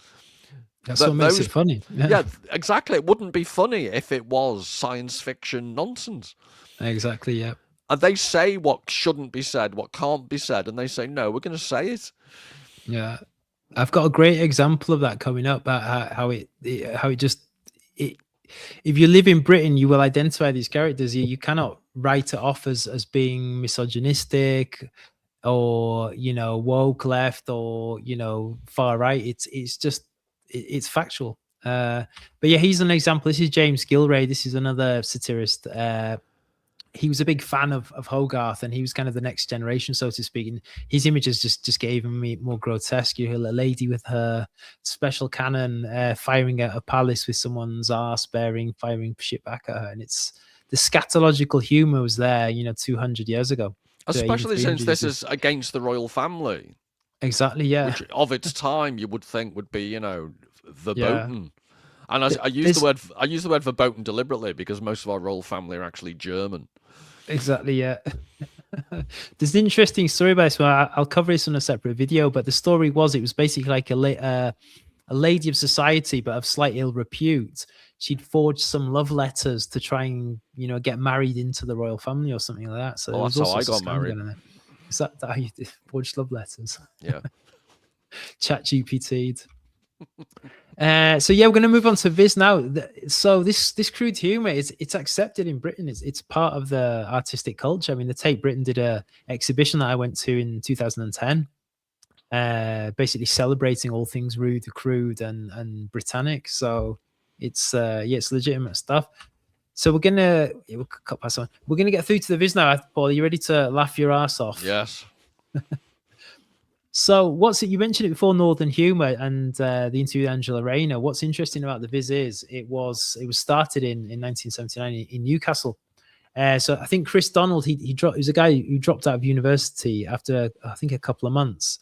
That's what makes it funny. Yeah, exactly. It wouldn't be funny if it was science fiction nonsense. Exactly, yeah. And they say what shouldn't be said, what can't be said, and they say, no, we're going to say it. Yeah. I've got a great example of that coming up, how it just, if you live in Britain, you will identify these characters. You cannot write it off as being misogynistic or, woke left or, far right. It's just, it's factual. But yeah, he's an example. This is James Gillray. This is another satirist. He was a big fan of Hogarth, and he was kind of the next generation, so to speak. And his images just gave me more grotesque. You hear a lady with her special cannon firing at a palace with someone's arse firing shit back at her. And it's the scatological humor was there, 200 years ago. Especially since this is against the royal family. Exactly, yeah. Which of its time you would think would be, verboten. And I use the word verboten deliberately, because most of our royal family are actually German. Exactly, yeah. There's an interesting story about this one. I'll cover this on a separate video, but the story was, it was basically like a lady of society, but of slight ill repute. She'd forged some love letters to try and, get married into the royal family or something like that. So that's how I got married. Is that how you forged love letters? Yeah. Chat GPT'd. So yeah, we're going to move on to Viz now. So this crude humor it's accepted in Britain. It's part of the artistic culture. I mean, the Tate Britain did a exhibition that I went to in 2010, basically celebrating all things rude, crude, and Britannic. So it's it's legitimate stuff. So we're gonna we'll cut past on. We're gonna get through to the Viz now. Paul, are you ready to laugh your ass off? Yes. So what's it? You mentioned it before, Northern Humor and the interview with Angela Rayner. What's interesting about the Viz is it was started in 1979 in Newcastle. So I think Chris Donald he was a guy who dropped out of university after I think a couple of months,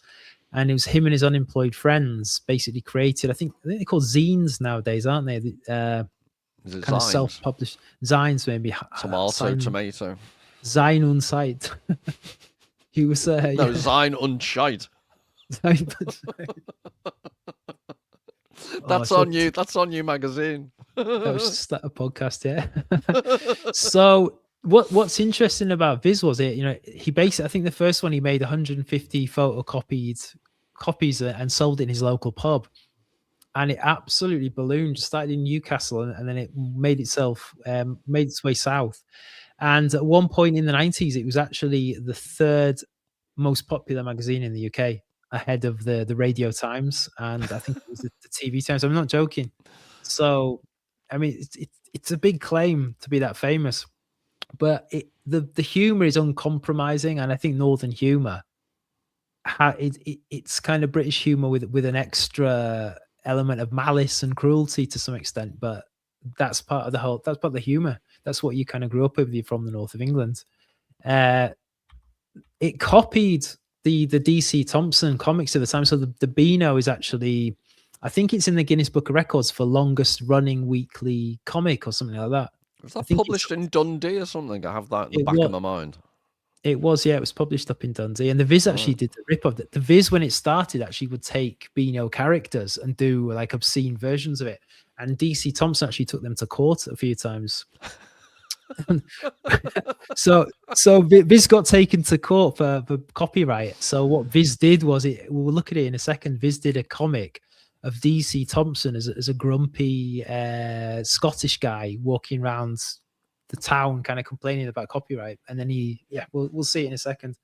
and it was him and his unemployed friends basically created. I think they're called zines nowadays, aren't they? Kind of self-published zines, maybe. Tomato. Zine Unsight. He was no Zine Unshite. That's on you. That's on you magazine. That was just a podcast, yeah. So what's interesting about Viz was he basically, I think the first one he made 150 photocopied copies and sold it in his local pub. and it absolutely ballooned. Just started in Newcastle, and then it made its way south. And at one point in the 90s, it was actually the third most popular magazine in the UK, ahead of the Radio Times, and I think it was the TV Times. I'm not joking. So, I mean, it's a big claim to be that famous, but the humor is uncompromising, and I think Northern humor, it's kind of British humor with an extra element of malice and cruelty to some extent, but that's part of the humor. That's what you kind of grew up with if you're from the north of England. It copied the DC Thompson comics of the time. So the Beano is actually, I think it's in the Guinness Book of Records for longest running weekly comic or something like that. Was that published in Dundee or something? I have that in the back of my mind. It was, yeah. It was published up in Dundee, and the Viz actually did the rip of it. The Viz, when it started, actually would take Beano characters and do like obscene versions of it. And DC Thompson actually took them to court a few times. so Viz got taken to court for copyright. So what Viz did was, we'll look at it in a second. Viz did a comic of DC Thompson as a grumpy Scottish guy walking around the town kind of complaining about copyright, and then we'll see it in a second.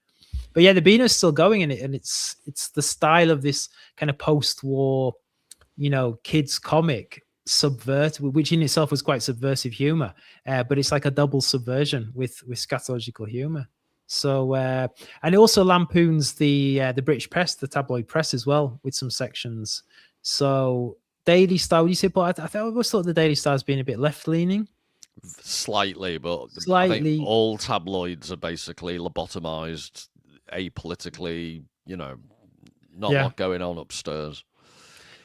But yeah, the Beano's still going in it, and it's the style of this kind of post-war, kids comic, which in itself was quite subversive humor, but it's like a double subversion with scatological humor. So and it also lampoons the British press, the tabloid press as well, with some sections. So Daily Star, would you say, Paul? I always thought the Daily Star has been a bit left-leaning. Slightly, but I think all tabloids are basically lobotomized, apolitically, not a lot going on upstairs.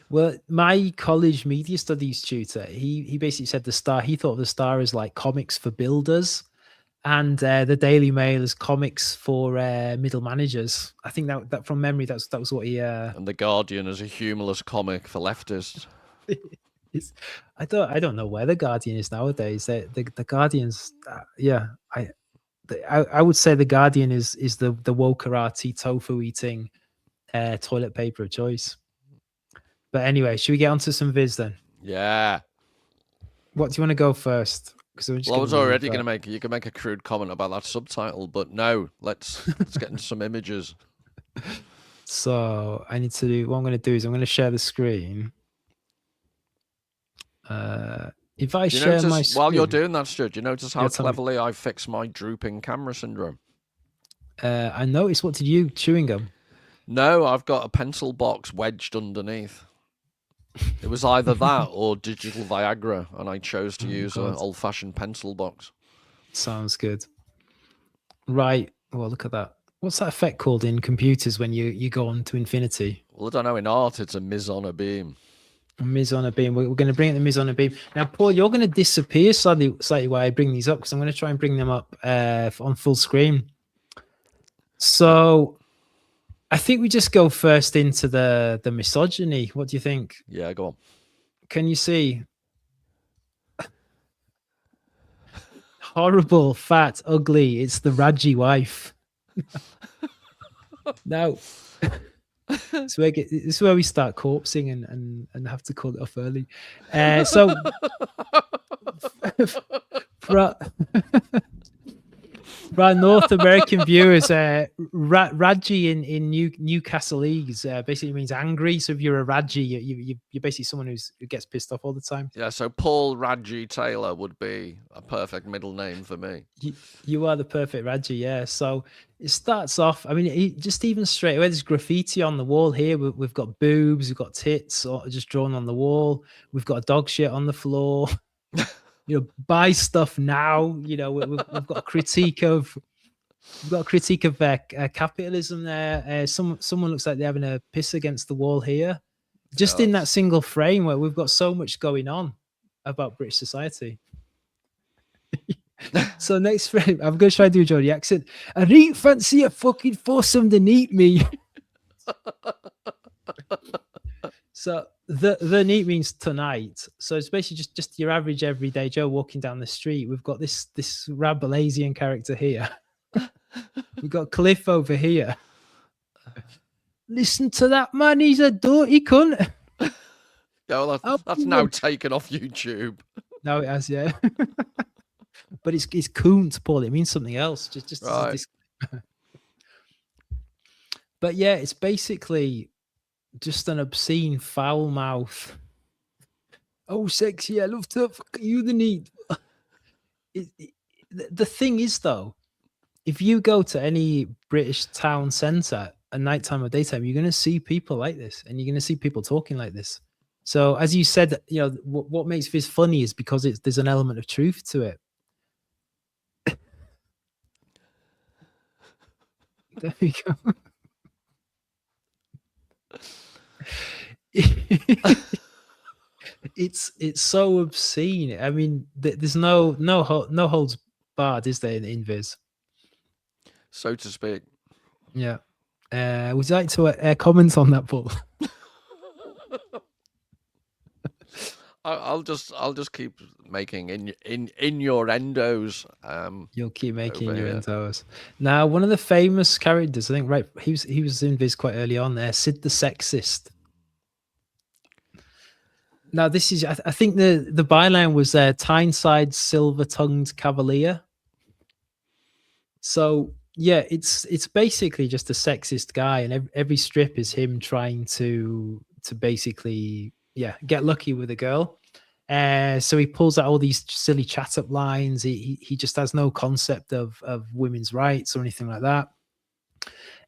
Well, my college media studies tutor, he basically said he thought the Star is like comics for builders, and the Daily Mail is comics for middle managers. I think that from memory, that was what he. And the Guardian is a humorless comic for leftists. I don't know where the Guardian is nowadays. The Guardian's I would say the Guardian is the wokerati tofu eating toilet paper of choice. But anyway, should we get onto some Viz then? Yeah. What do you want to go first? I was already going to make. You can make a crude comment about that subtitle, but no. Let's get into some images. So I need to do. What I'm going to do is I'm going to share the screen. If I share my screen, while you're doing that, Stuart, do you notice how cleverly I fix my drooping camera syndrome? I noticed. What did you chewing gum? No, I've got a pencil box wedged underneath. It was either that or digital Viagra, and I chose to use an old-fashioned pencil box. Sounds good. Right. Well, look at that. What's that effect called in computers when you go on to infinity? Well, I don't know. In art, it's a mise on a beam. Mise on a beam. We're going to bring it the mise on a beam. Now, Paul, you're going to disappear slightly while I bring these up, because I'm going to try and bring them up on full screen. So I think we just go first into the misogyny. What do you think? Yeah, go on. Can you see? Horrible, fat, ugly. It's the Raji wife. No. This is where we start corpsing and have to call it off early. So for our North American viewers, Raji in Newcastlese basically means angry. So if you're a Raji, you're basically someone who gets pissed off all the time. Yeah, so Paul Raji Taylor would be a perfect middle name for me. You are the perfect Raji, yeah. So it starts off, I mean, just even straight away, there's graffiti on the wall here. We've got boobs, we've got tits just drawn on the wall. We've got dog shit on the floor. Buy stuff now. We've got a critique of capitalism there. Someone looks like they're having a piss against the wall here, just in that single frame where we've got so much going on about British society. So next frame, I'm going to try to do a Geordie accent. I really fancy a fucking foursome to eat me. So the neat means tonight. So it's basically just your average everyday Joe walking down the street. We've got this Rabelaisian character here. We've got Cliff over here. Listen to that man, he's a dirty cunt. Yeah, well, Oh, that's now taken off YouTube. no, it has, yeah. But it's coont, Paul. It means something else. Just Right. But yeah, it's basically just an obscene foul mouth. Oh, sexy, I love to fuck you the need. The thing is, though, if you go to any British town centre at nighttime or daytime, you're going to see people like this, and you're going to see people talking like this. So, as you said, you know, what makes this funny is because there's an element of truth to it. There we go. It's so obscene. I mean, there's no holds barred, is there, in Viz? So to speak. Yeah. Would you like to comment on that, Paul? I'll just keep making innuendos. You'll keep making over your here. endos. Now, one of the famous characters, I think, right? He was in Viz quite early on there. Sid the Sexist. Now, this is, I think the byline was Tyneside Silver-Tongued Cavalier. So yeah, it's basically just a sexist guy, and every strip is him trying to basically get lucky with a girl. So he pulls out all these silly chat up lines. He just has no concept of women's rights or anything like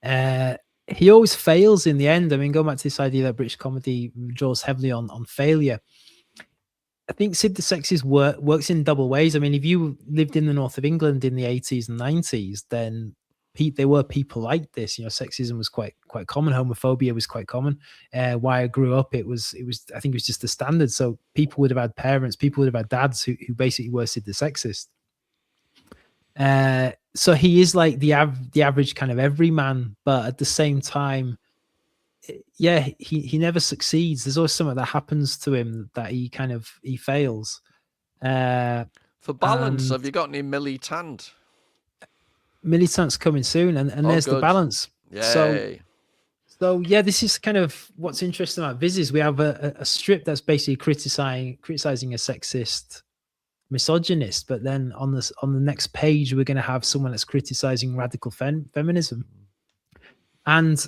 that. He always fails in the end. I mean, going back to this idea that British comedy draws heavily on failure. I think Sid the Sexist works in double ways. I mean, if you lived in the north of England in the 80s and 90s, then there were people like this. You know, sexism was quite common. Homophobia was quite common. Where I grew up, it was I think it was just the standard. So people would have had parents, people would have had dads who basically were Sid the Sexist. So he is like the average kind of everyman, but at the same time, yeah, he never succeeds. There's always something that happens to him that he fails. For balance, have you got any militant? Militant's coming soon, and there's good. the balance. Yay. So yeah, this is kind of what's interesting about Viz is we have a strip that's basically criticizing a sexist misogynist, but then on the next page we're going to have someone that's criticizing radical feminism. And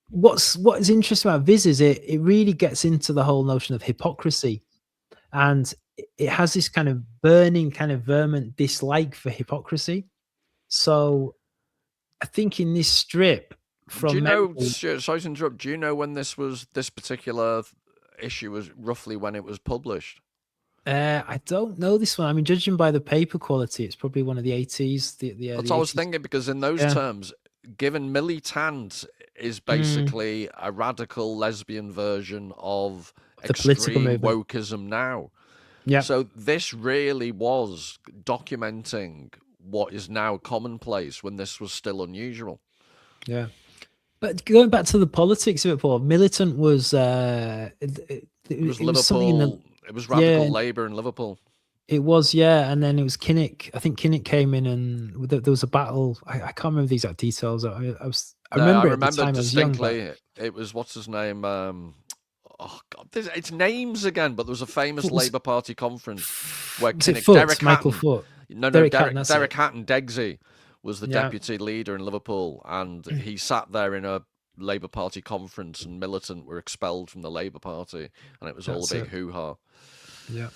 what is interesting about Viz is it really gets into the whole notion of hypocrisy, and it has this kind of burning, kind of vermin dislike for hypocrisy. So I think in this strip, do you know, sorry to interrupt, do you know when this particular issue was roughly when it was published? I don't know this one. I mean, judging by the paper quality, it's probably one of the 80s. That's what I was thinking, because in those terms, given militant is basically a radical lesbian version of the extreme wokeism now. Yeah. So this really was documenting what is now commonplace when this was still unusual. Yeah. But going back to the politics of it, Paul, militant was it was Liverpool. It was radical Labour in Liverpool. It was, yeah. And then it was Kinnock. I think Kinnock came in and there was a battle. I can't remember the exact details. I remember distinctly. It was, what's his name? Oh God, it's names again. But there was a famous Labour Party conference where Kinnock, Michael Foot. Derek Hatton, Degsy was the deputy leader in Liverpool, and he sat there in a Labour Party conference, and militant were expelled from the Labour Party, and it was all a big hoo-ha. Yeah.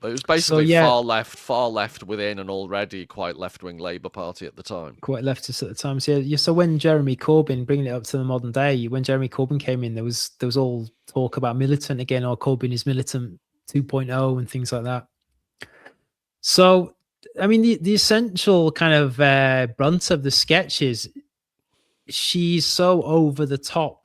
But it was basically far left within an already quite left-wing Labour Party at the time. Quite leftist at the time. So when Jeremy Corbyn, bringing it up to the modern day, when Jeremy Corbyn came in, there was all talk about militant again, or Corbyn is militant 2.0 and things like that. So, I mean, the essential kind of brunt of the sketch is she's so over the top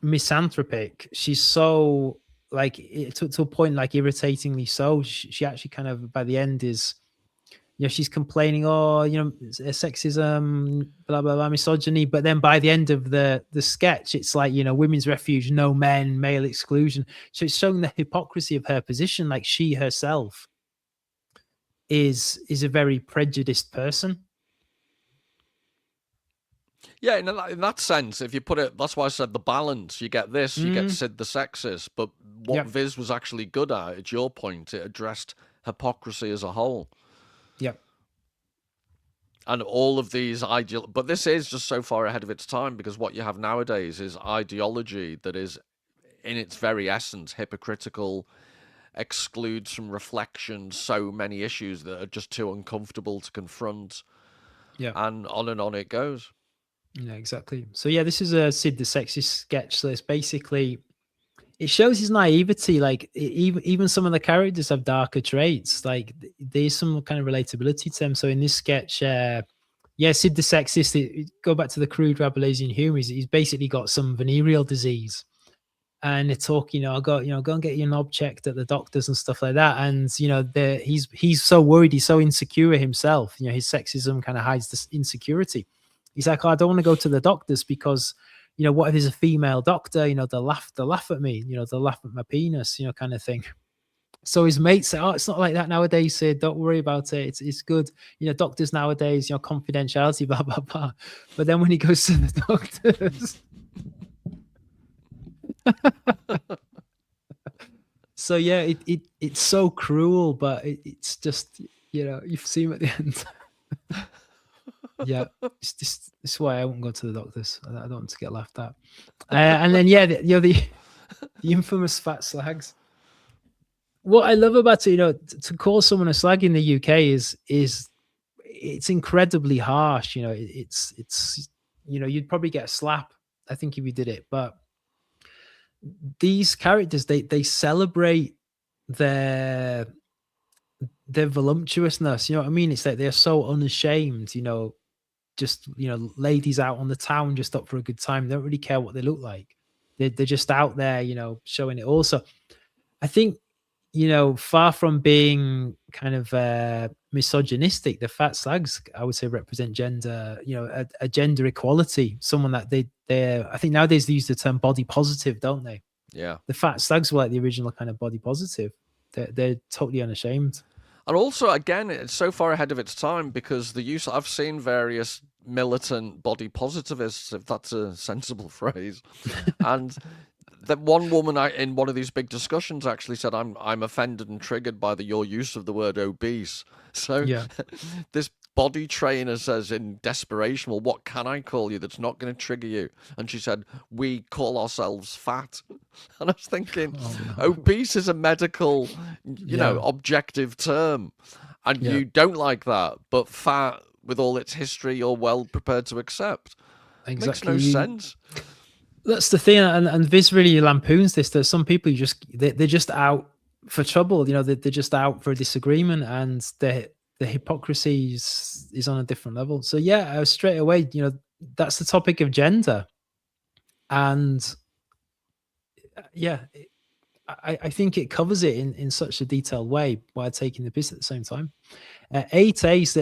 misanthropic. She's so like to a point, like irritatingly so. She actually kind of by the end is, you know, she's complaining, oh, you know, sexism, blah blah blah, misogyny. But then by the end of the sketch, it's like, you know, women's refuge, no men, male exclusion. So it's showing the hypocrisy of her position. Like she herself is a very prejudiced person. Yeah, in that sense, if you put it, that's why I said the balance. You get this, you get Sid the sexist, but what Yep. Viz was actually good at, it's your point, it addressed hypocrisy as a whole. Yep. And all of these but this is just so far ahead of its time, because what you have nowadays is ideology that is, in its very essence, hypocritical, excludes from reflection so many issues that are just too uncomfortable to confront. Yeah. And on it goes. Yeah, exactly. So yeah, this is a Sid the Sexist sketch. So it's basically, it shows his naivety. Like even some of the characters have darker traits. Like there's some kind of relatability to them. So in this sketch, yeah, Sid the Sexist, go back to the crude Rabelaisian humor. He's basically got some venereal disease. And they're talking, go and get your knob checked at the doctors and stuff like that. And he's so worried, he's so insecure himself. His sexism kind of hides this insecurity. He's like, I don't want to go to the doctors because, what if there's a female doctor? They'll laugh at me. They'll laugh at my penis, kind of thing. So his mates say, "Oh, it's not like that nowadays, Sid. Don't worry about it. It's good. Doctors nowadays, confidentiality, blah blah blah." But then when he goes to the doctors. So yeah, it's so cruel, but it's just you see him at the end. Yeah, this is why I won't go to the doctors. I don't want to get laughed at. And then yeah, the infamous fat slags. What I love about it, to call someone a slag in the UK is it's incredibly harsh. It's you'd probably get a slap, I think, if you did it, but these characters, they celebrate their voluptuousness. You know what I mean? It's like they're so unashamed. Just ladies out on the town just up for a good time. They don't really care what they look like. They're just out there, showing it. Also, I think far from being kind of misogynistic, the fat slags, I would say, represent gender, a gender equality. Someone that they're I think nowadays they use the term body positive, don't they? Yeah. The fat slags were like the original kind of body positive. They're totally unashamed. And also, again, it's so far ahead of its time, because I've seen various militant body positivists, if that's a sensible phrase, and that one woman in one of these big discussions actually said, I'm offended and triggered by your use of the word obese. So yeah. This body trainer says in desperation, well, what can I call you that's not going to trigger you? And she said, we call ourselves fat. And I was thinking, obese is a medical, objective term. And you don't like that, but fat, with all its history, you're well prepared to accept. Exactly. Makes no sense. That's the thing, and Viz really lampoons this. There's some people they're just out for trouble. They're just out for a disagreement, and the hypocrisy is on a different level. So yeah, straight away, that's the topic of gender, and yeah, I think it covers it in such a detailed way while taking the piss at the same time. 8 Ace,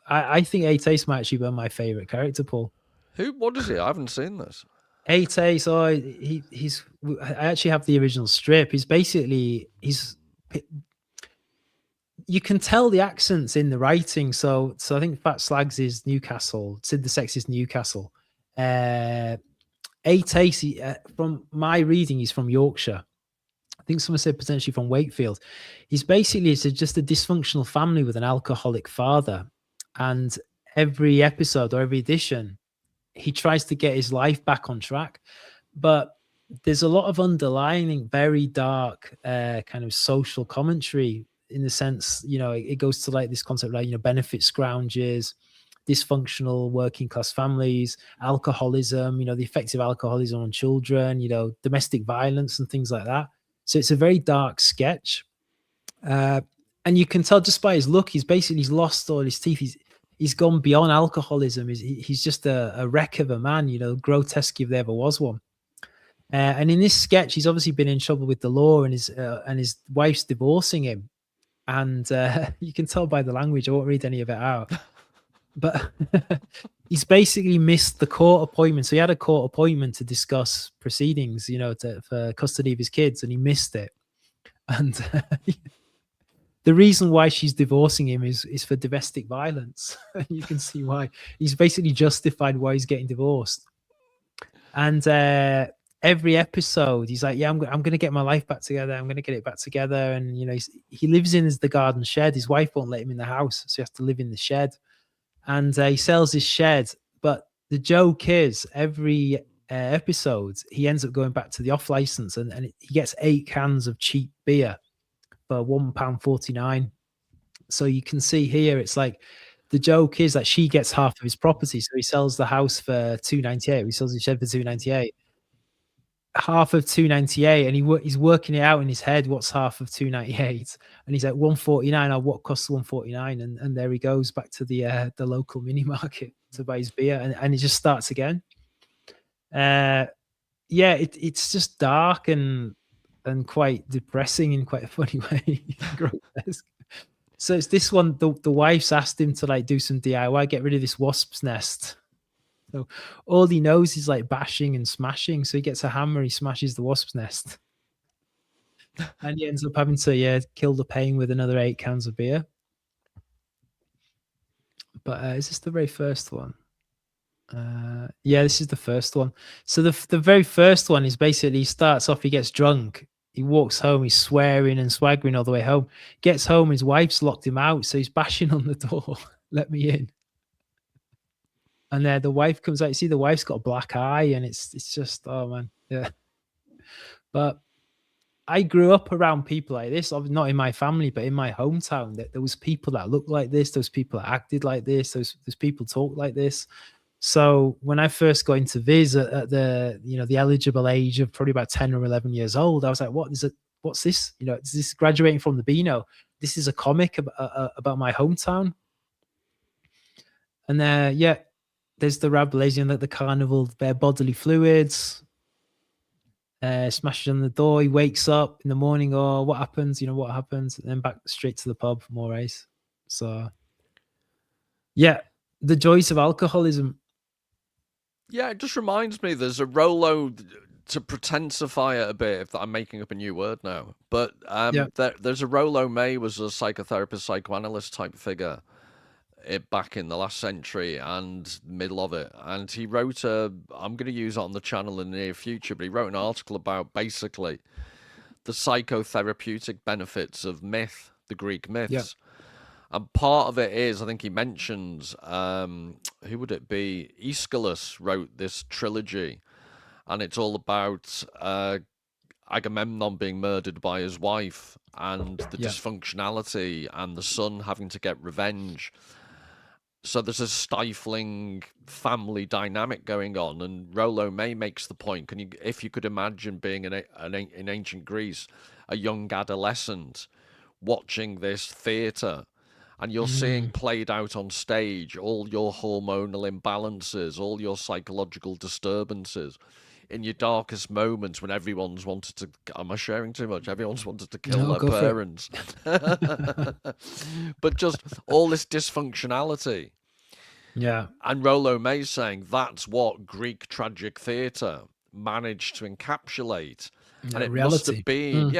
I think 8 Ace might actually be my favorite character, Paul. What is he? I haven't seen this. 8 Ace, he's. I actually have the original strip. You can tell the accents in the writing. So I think Fat Slags is Newcastle. Sid the Sex is Newcastle. 8 Ace, from my reading, he's from Yorkshire. I think someone said potentially from Wakefield. He's basically just a dysfunctional family with an alcoholic father. And every episode or every edition, he tries to get his life back on track. But there's a lot of underlying, very dark kind of social commentary, in the sense, it goes to like this concept like, benefit scroungers, dysfunctional working class families, alcoholism, the effects of alcoholism on children, domestic violence and things like that. So it's a very dark sketch. And you can tell just by his look, he's lost all his teeth. He's gone beyond alcoholism. He's just a wreck of a man, grotesque if there ever was one. And in this sketch, he's obviously been in trouble with the law, and his wife's divorcing him. And you can tell by the language. I won't read any of it out. But he's basically missed the court appointment. So he had a court appointment to discuss proceedings, for custody of his kids, and he missed it. And the reason why she's divorcing him is for domestic violence. You can see why. He's basically justified why he's getting divorced. And every episode, he's like, "Yeah, I'm going to get my life back together. I'm going to get it back together." And you know, he lives in the garden shed. His wife won't let him in the house, so he has to live in the shed. And he sells his shed. But the joke is, every episode, he ends up going back to the off license, and he gets 8 cans of cheap beer for £1.49. So you can see here, it's like the joke is that she gets half of his property. So he sells the house for £2.98. He sells his shed for £2.98. Half of £2.98, and he's working it out in his head. What's half of £2.98? And he's like £1.49. Or what costs £1.49? And there he goes back to the local mini market to buy his beer, and it just starts again. It's just dark and quite depressing in quite a funny way. Grotesque. So it's this one. The wife's asked him to like do some DIY, get rid of this wasp's nest. So all he knows is like bashing and smashing. So he gets a hammer, he smashes the wasp's nest, and he ends up having to kill the pain with another 8 cans of beer. But is this the very first one? This is the first one. So the very first one is basically, he starts off, he gets drunk, he walks home, he's swearing and swaggering all the way home. Gets home, his wife's locked him out, so he's bashing on the door. Let me in. And the wife comes out. You see, the wife's got a black eye, and it's just, oh man, yeah. But I grew up around people like this, not in my family, but in my hometown. That there was people that looked like this, those people that acted like this, those people talked like this. So when I first got into Viz at the eligible age of probably about 10 or 11 years old, I was like, what's this? You know, is this graduating from the Beano? This is a comic about my hometown. And there's the Rabelaisian, like the carnival, bare bodily fluids. Smashes on the door. He wakes up in the morning. Oh, what happens? What happens? And then back straight to the pub, more race. So, the joys of alcoholism. Yeah, it just reminds me, there's a Rolo, to pretensify it a bit, if I'm making up a new word now, but there's a Rollo May, was a psychotherapist, psychoanalyst type figure back in the last century and middle of it, and he wrote I'm going to use it on the channel in the near future, but he wrote an article about basically the psychotherapeutic benefits of myth, the Greek myths. And part of it is, I think he mentions, who would it be? Aeschylus wrote this trilogy, and it's all about Agamemnon being murdered by his wife, and the dysfunctionality, and the son having to get revenge. So there's a stifling family dynamic going on, and Rollo May makes the point, if you could imagine being in ancient Greece, a young adolescent watching this theatre, and you're seeing played out on stage all your hormonal imbalances, all your psychological disturbances, in your darkest moments when everyone's wanted to... Am I sharing too much? Everyone's wanted to kill their parents. But just all this dysfunctionality. Yeah. And Rollo May's saying that's what Greek tragic theatre managed to encapsulate. And it must have been,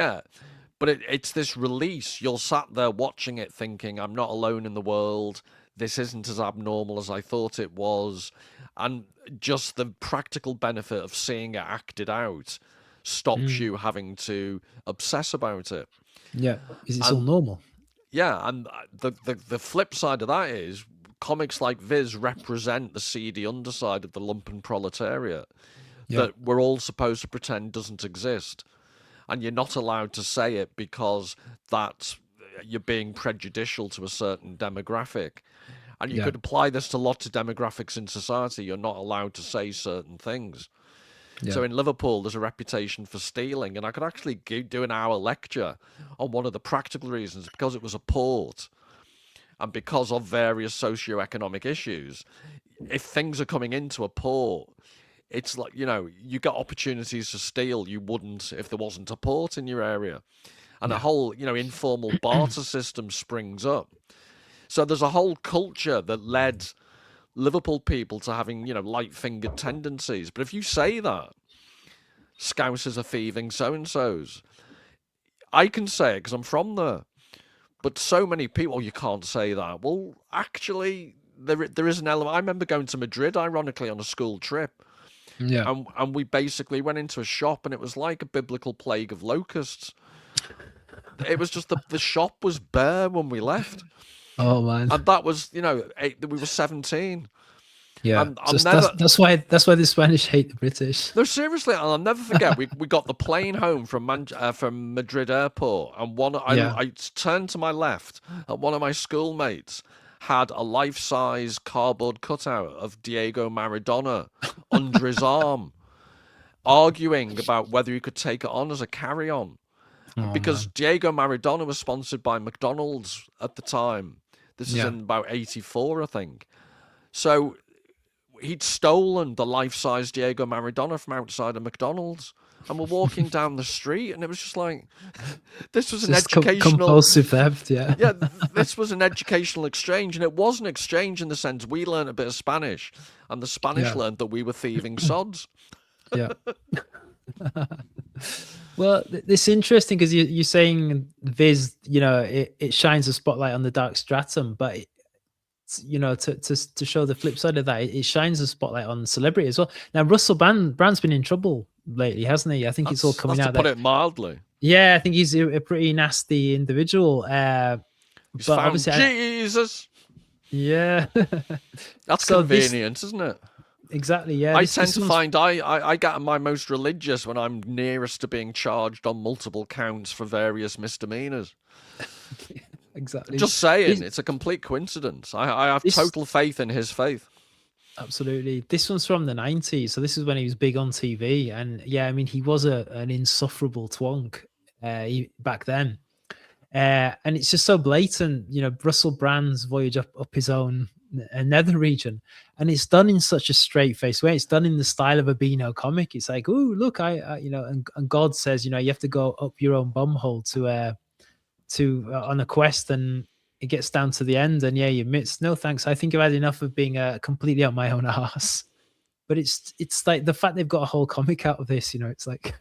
but it's this release. You're sat there watching it thinking, I'm not alone in the world. This isn't as abnormal as I thought it was. And just the practical benefit of seeing it acted out stops you having to obsess about it. Yeah, because it's all normal. Yeah, and the flip side of that is comics like Viz represent the seedy underside of the lumpen proletariat that we're all supposed to pretend doesn't exist. And you're not allowed to say it because you're being prejudicial to a certain demographic. And you could apply this to lots of demographics in society. You're not allowed to say certain things. So in Liverpool, there's a reputation for stealing. And I could actually do an hour lecture on one of the practical reasons, because it was a port and because of various socioeconomic issues. If things are coming into a port, it's like, you get opportunities to steal you wouldn't if there wasn't a port in your area. And a whole, informal barter system springs up. So there's a whole culture that led Liverpool people to having, light-fingered tendencies. But if you say that, Scousers are thieving so-and-sos, I can say it because I'm from there. But so many people, you can't say that. Well, actually, there is an element. I remember going to Madrid, ironically, on a school trip. Yeah. And we basically went into a shop, and it was like a biblical plague of locusts. It was just the shop was bare when we left. Oh man. And that was, we were 17. Yeah. And that's why the Spanish hate the British. No, seriously, I'll never forget. we got the plane home from Madrid airport, and I turned to my left, and one of my schoolmates had a life-size cardboard cutout of Diego Maradona under his arm, arguing about whether he could take it on as a carry-on. Because Diego Maradona was sponsored by McDonald's at the time. This is in about 84, I think. So he'd stolen the life-size Diego Maradona from outside of McDonald's. And we're walking down the street, and it was just like, this was an educational... compulsive theft, yeah. Yeah, this was an educational exchange, and it was an exchange in the sense we learned a bit of Spanish, and the Spanish learned that we were thieving sods. Yeah. Well, it's interesting because you're saying Viz, it shines a spotlight on the dark stratum, but to show the flip side of that, it shines a spotlight on celebrity as well. Now, Russell Brand's been in trouble lately, hasn't he? I think it's all coming out. To put it mildly. Yeah, I think he's a pretty nasty individual. He's found obviously, Jesus. Yeah. That's convenient, isn't it? Exactly, yeah. I tend to find I get my most religious when I'm nearest to being charged on multiple counts for various misdemeanors. Exactly. Just saying, it's a complete coincidence. I have total faith in his faith. Absolutely. This one's from the 90s, so this is when he was big on TV. And yeah, I mean, he was an insufferable twonk back then. And it's just so blatant, Russell Brand's voyage up his own nether region. And it's done in such a straight-faced way. It's done in the style of a Beano comic. It's like, oh, look, and God says, you have to go up your own bumhole to on a quest, and it gets down to the end, and he admits, no thanks, I think I've had enough of being completely on my own arse. But it's like the fact they've got a whole comic out of this, it's like,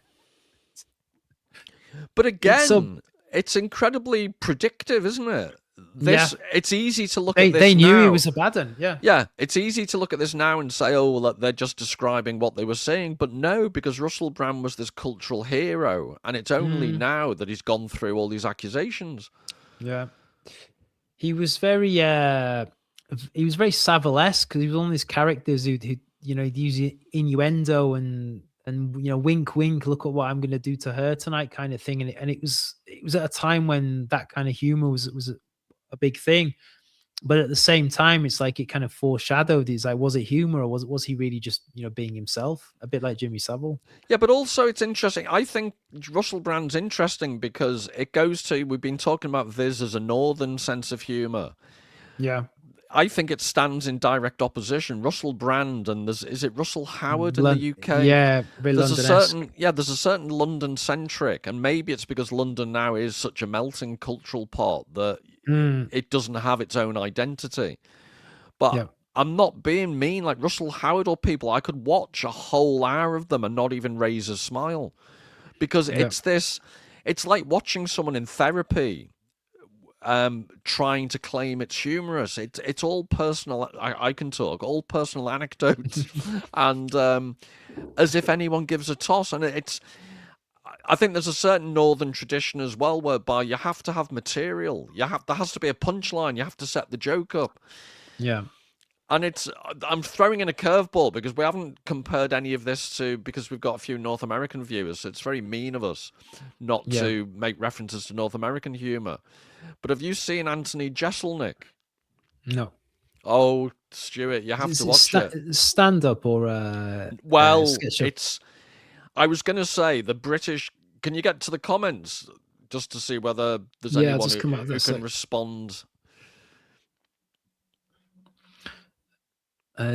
but again, it's incredibly predictive, isn't it? It's easy to look at this. They knew now. He was a bad one. Yeah, it's easy to look at this now and say, oh, well, they're just describing what they were saying. But no, because Russell Brand was this cultural hero, and it's only now that he's gone through all these accusations. Yeah, he was very Savilesque, because he was one of these characters who'd use innuendo and wink, wink, look at what I'm going to do to her tonight, kind of thing. And it was at a time when that kind of humor was a big thing, but at the same time, it's like it kind of foreshadowed. Is like, was it humor, or was he really just being himself, a bit like Jimmy Savile? Yeah, but also it's interesting. I think Russell Brand's interesting because it goes to, we've been talking about Viz as a northern sense of humor. Yeah, I think it stands in direct opposition. Russell Brand and is it Russell Howard in the UK? Yeah, very there's London-esque. there's a certain London centric, and maybe it's because London now is such a melting cultural pot that it doesn't have its own identity. But I'm not being mean. Like Russell Howard or people, I could watch a whole hour of them and not even raise a smile, because it's like watching someone in therapy trying to claim it's humorous. It's all personal. I can talk all personal anecdotes and as if anyone gives a toss. And I think there's a certain northern tradition as well, whereby you have to have material. There has to be a punchline. You have to set the joke up. Yeah. And I'm throwing in a curveball because we haven't compared any of this because we've got a few North American viewers. So it's very mean of us not to make references to North American humor. But have you seen Anthony Jeselnik? No. Oh, Stuart, you have to watch it. Stand up or I was going to say the British. Can you get to the comments just to see whether there's anyone who can respond?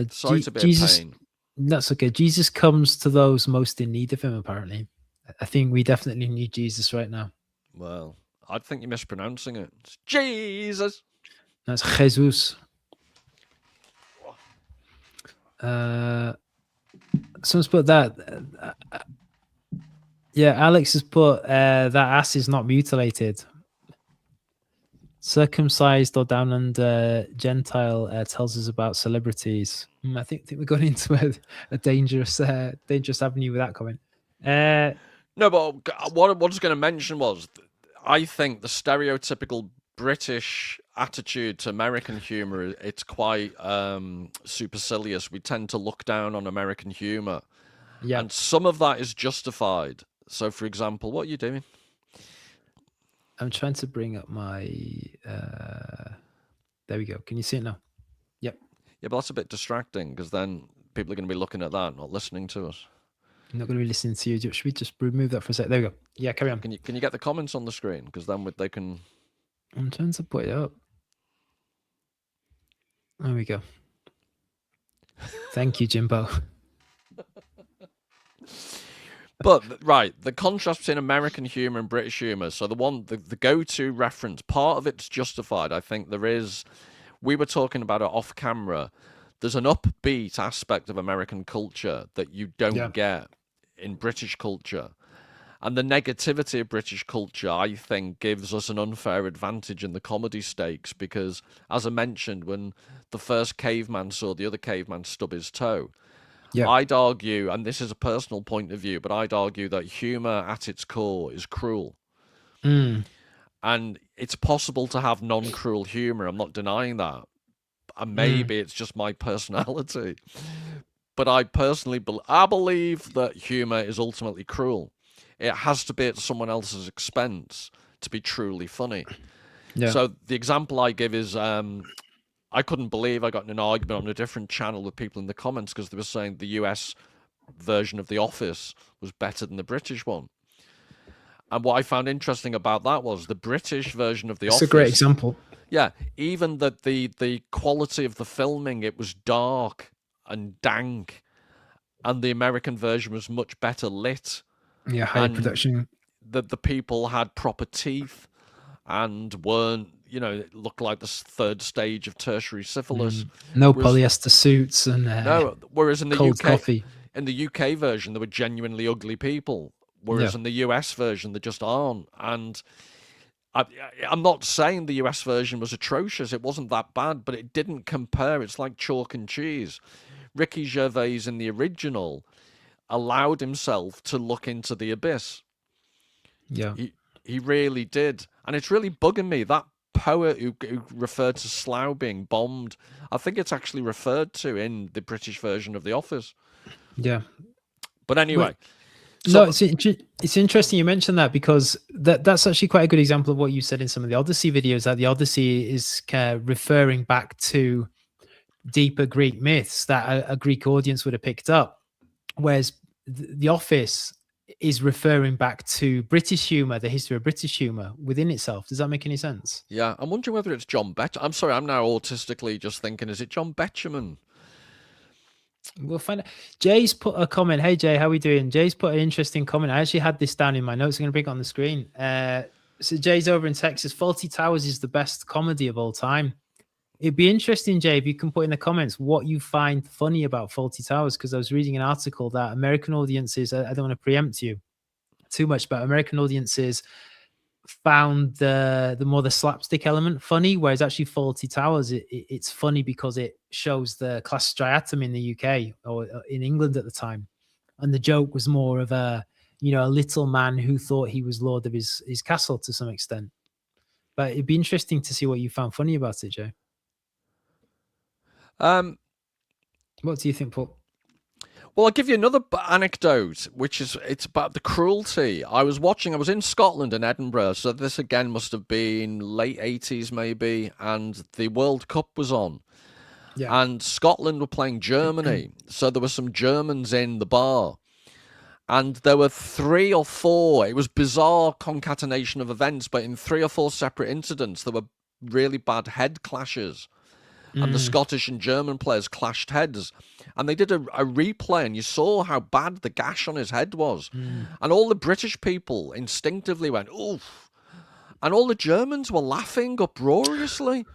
Sorry to be a pain. That's okay. Jesus comes to those most in need of him, apparently. I think we definitely need Jesus right now. Well, I think you're mispronouncing it. It's Jesus. That's Jesus. Someone's put that. Yeah, Alex has put that ass is not mutilated. Circumcised or down under Gentile tells us about celebrities. I think we're going into a dangerous avenue with that comment. No, but what I was going to mention was, I think the stereotypical British attitude to American humor, it's quite supercilious. We tend to look down on American humor, Yeah, and some of that is justified. So, for example, what are you doing? I'm trying to bring up my. There we go. Can you see it now? Yep. Yeah, but that's a bit distracting because then people are going to be looking at that, not listening to us. I'm not going to be listening to you. Should we just remove that for a sec? There we go. Yeah, carry on. Can you get the comments on the screen? Because then they can. I'm trying to put it up. There we go. Thank you, Jimbo. But right, the contrast between American humor and British humor. So the go-to reference, part of it's justified. I think there is. We were talking about it off camera. There's an upbeat aspect of American culture that you don't get in British culture. And the negativity of British culture, I think, gives us an unfair advantage in the comedy stakes because, as I mentioned, when the first caveman saw the other caveman stub his toe, I'd argue, and this is a personal point of view, but I'd argue that humor at its core is cruel. And it's possible to have non-cruel humor. I'm not denying that. And maybe it's just my personality. But I personally believe that humor is ultimately cruel. It has to be at someone else's expense to be truly funny. Yeah. So the example I give is I couldn't believe I got in an argument on a different channel with people in the comments because they were saying the US version of The Office was better than the British one. And what I found interesting about that was the British version of The Office. It's a great example. Yeah, even that the quality of the filming, it was dark and dank, and the American version was much better lit. Yeah, higher production. The people had proper teeth and weren't, it looked like the third stage of tertiary syphilis. No polyester suits and no. Whereas in the cold UK, coffee. In the UK version, there were genuinely ugly people. Whereas in the US version, there just aren't. And I'm not saying the US version was atrocious. It wasn't that bad, but it didn't compare. It's like chalk and cheese. Ricky Gervais in the original allowed himself to look into the abyss. Yeah. He really did. And it's really bugging me. That poet who referred to Slough being bombed, I think it's actually referred to in the British version of The Office. Yeah. But anyway. No, it's interesting you mentioned that because that's actually quite a good example of what you said in some of the Odyssey videos, that the Odyssey is referring back to deeper Greek myths that a Greek audience would have picked up. Whereas The Office is referring back to British humor, the history of British humor within itself. Does that make any sense? Yeah, I'm wondering whether it's John Betjeman. I'm sorry, I'm now autistically just thinking, is it John Betjeman? We'll find out. Jay's put a comment. Hey, Jay, how are we doing? Jay's put an interesting comment. I actually had this down in my notes. I'm going to bring it on the screen. So Jay's over in Texas. Fawlty Towers is the best comedy of all time. It'd be interesting, Jay, if you can put in the comments what you find funny about Fawlty Towers, because I was reading an article that American audiences, I don't want to preempt you too much, but American audiences found the slapstick element funny, whereas actually Fawlty Towers, it's funny because it shows the class striatum in the UK or in England at the time. And the joke was more of a little man who thought he was lord of his castle to some extent. But it'd be interesting to see what you found funny about it, Jay. What do you think, Paul? Well, I'll give you another anecdote, it's about the cruelty. I was in Scotland in Edinburgh, so this again must have been late 80s maybe, and the World Cup was on. Yeah. And Scotland were playing Germany, so there were some Germans in the bar. And there were 3 or 4, it was bizarre concatenation of events, but in 3 or 4 separate incidents, there were really bad head clashes. And the Scottish and German players clashed heads. And they did a replay, and you saw how bad the gash on his head was. And all the British people instinctively went, oof. And all the Germans were laughing uproariously.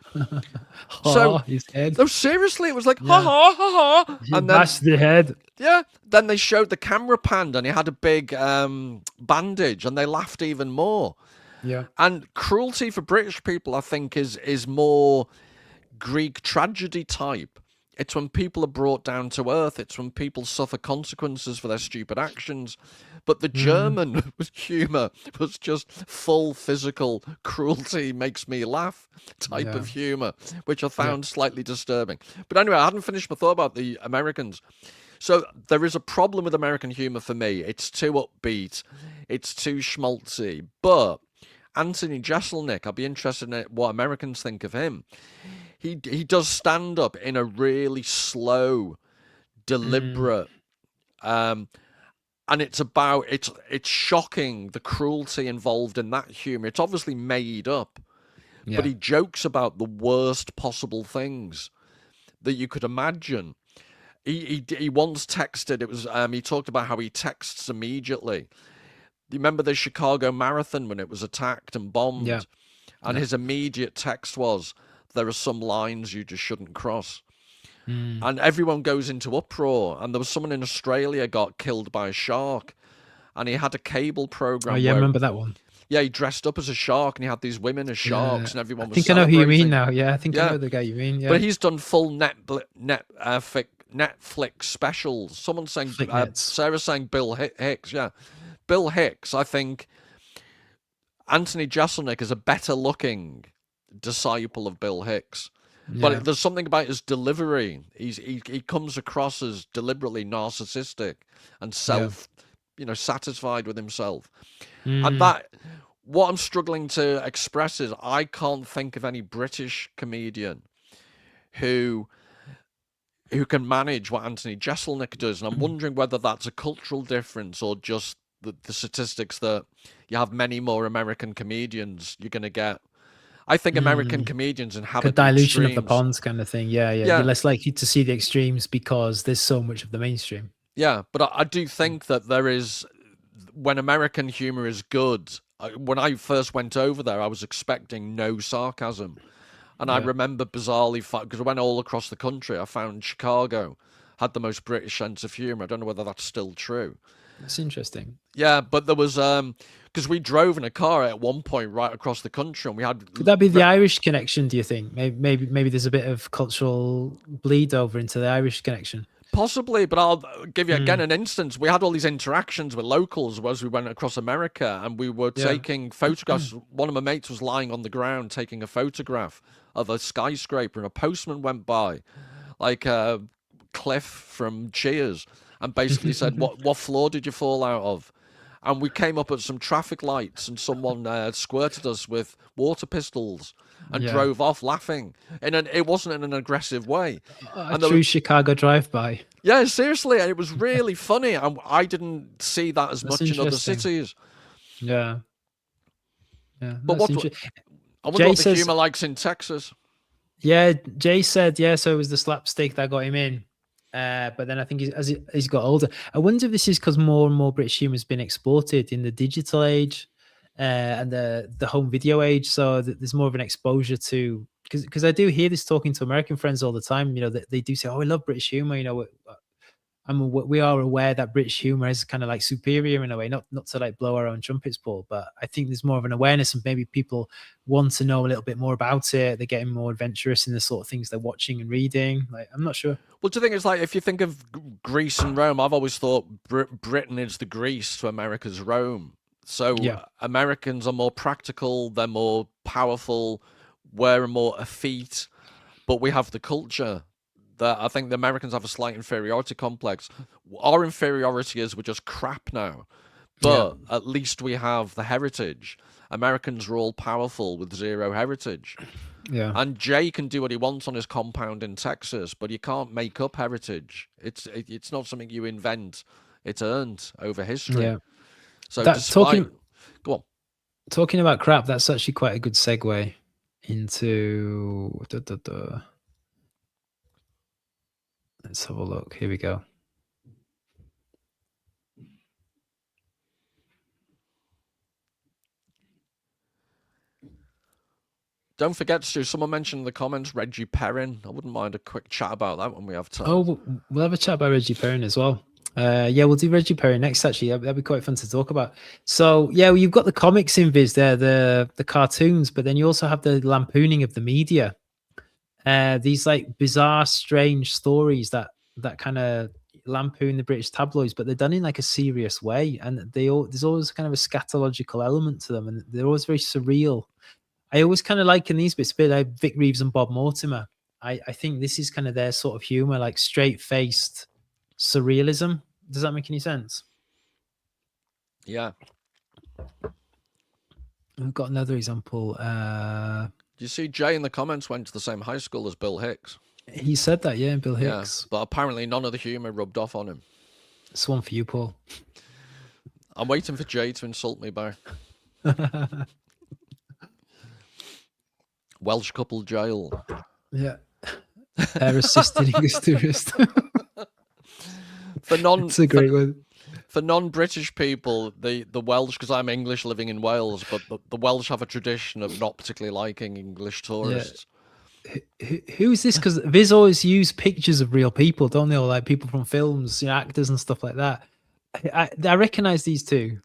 So, his head. No, seriously, it was like, ha ha ha ha. And then bashed the head. Yeah. Then they showed the camera panned, and he had a big bandage, and they laughed even more. Yeah. And cruelty for British people, I think, is more Greek tragedy type. It's when people are brought down to earth. It's when people suffer consequences for their stupid actions. But the German humour was just full physical cruelty, makes me laugh type of humour, which I found slightly disturbing. But anyway, I hadn't finished my thought about the Americans. So there is a problem with American humour for me. It's too upbeat. It's too schmaltzy. But Anthony Jeselnik, I'd be interested in what Americans think of him. He does stand up in a really slow, deliberate, and it's about it's shocking the cruelty involved in that humor. It's obviously made up, but he jokes about the worst possible things that you could imagine. He once texted. It was he talked about how he texts immediately. Do you remember the Chicago Marathon when it was attacked and bombed? Yeah. And his immediate text was, "There are some lines you just shouldn't cross." And everyone goes into uproar. And there was someone in Australia got killed by a shark, and he had a cable program. Oh yeah, I remember that one. Yeah, he dressed up as a shark, and he had these women as sharks, and everyone was. I think I know who you mean now. Yeah, I think I know the guy you mean. Yeah, but he's done full Netflix specials. Someone's saying Sarah's saying Bill Hicks. Yeah, Bill Hicks. I think Anthony Jeselnik is a better looking disciple of Bill Hicks. But there's something about his delivery. He comes across as deliberately narcissistic and satisfied with himself. And that, what I'm struggling to express is I can't think of any British comedian who can manage what Anthony Jeselnik does. And I'm wondering whether that's a cultural difference or just the statistics that you have many more American comedians you're going to get. I think American comedians inhabit a dilution extremes. of the ponds kind of thing. Yeah. You're less likely to see the extremes because there's so much of the mainstream. Yeah, but I do think that there is, when American humor is good, when I first went over there, I was expecting no sarcasm. And I remember bizarrely, because I went all across the country, I found Chicago had the most British sense of humor. I don't know whether that's still true. That's interesting. Yeah, but there was, because we drove in a car at one point right across the country, and we had. Could that be the Irish connection? Do you think maybe there's a bit of cultural bleed over into the Irish connection? Possibly, but I'll give you again an instance. We had all these interactions with locals as we went across America, and we were taking photographs. One of my mates was lying on the ground taking a photograph of a skyscraper, and a postman went by, like Cliff from Cheers, and basically said, "What floor did you fall out of?" And we came up at some traffic lights, and someone squirted us with water pistols and drove off laughing. It wasn't in an aggressive way. A true Chicago drive-by. Yeah, seriously, it was really funny. And I didn't see that as much in other cities. Yeah. But I wonder what the humour likes in Texas. Yeah, Jay said, so it was the slapstick that got him in. But then I think as he's got older, I wonder if this is because more and more British humour has been exported in the digital age and the home video age. So there's more of an exposure to, because I do hear this talking to American friends all the time. You know, that they do say, "Oh, I love British humour." You know, we are aware that British humour is kind of like superior in a way, not to like blow our own trumpets, Paul, but I think there's more of an awareness, and maybe people want to know a little bit more about it. They're getting more adventurous in the sort of things they're watching and reading. Like, I'm not sure. Well, do you think it's like, if you think of Greece and Rome, I've always thought Britain is the Greece to America's Rome. So Americans are more practical, they're more powerful, we're more effete, but we have the culture. That I think the Americans have a slight inferiority complex. Our inferiority is we're just crap now, but at least we have the heritage. Americans are all powerful with zero heritage. Yeah. And Jay can do what he wants on his compound in Texas, but you can't make up heritage. It's not something you invent. It's earned over history. Yeah. So go on. Talking about crap, that's actually quite a good segue into Let's have a look. Here we go. Don't forget, Stu, someone mentioned in the comments Reggie Perrin. I wouldn't mind a quick chat about that when we have time. Oh, we'll have a chat about Reggie Perrin as well. Yeah, we'll do Reggie Perry next. Actually, that'd be quite fun to talk about. So yeah, well, you've got the comics in Viz there, the cartoons, but then you also have the lampooning of the media. These like bizarre, strange stories that kind of lampoon the British tabloids, but they're done in like a serious way, and there's always kind of a scatological element to them, and they're always very surreal. I always kind of like in these bits, a bit like Vic Reeves and Bob Mortimer. I think this is kind of their sort of humor, like straight-faced surrealism. Does that make any sense? Yeah. We've got another example. Do you see Jay in the comments went to the same high school as Bill Hicks? He said that, yeah, Bill Hicks. Yeah, but apparently none of the humour rubbed off on him. It's one for you, Paul. I'm waiting for Jay to insult me back. Welsh couple jail. Yeah. Pair assisted English tourist. It's a great one. For non-British people, the Welsh, because I'm English living in Wales, but the Welsh have a tradition of not particularly liking English tourists. Yeah. Who's this? Because Viz always use pictures of real people, don't they? Or like people from films, you know, actors and stuff like that. I recognize these two.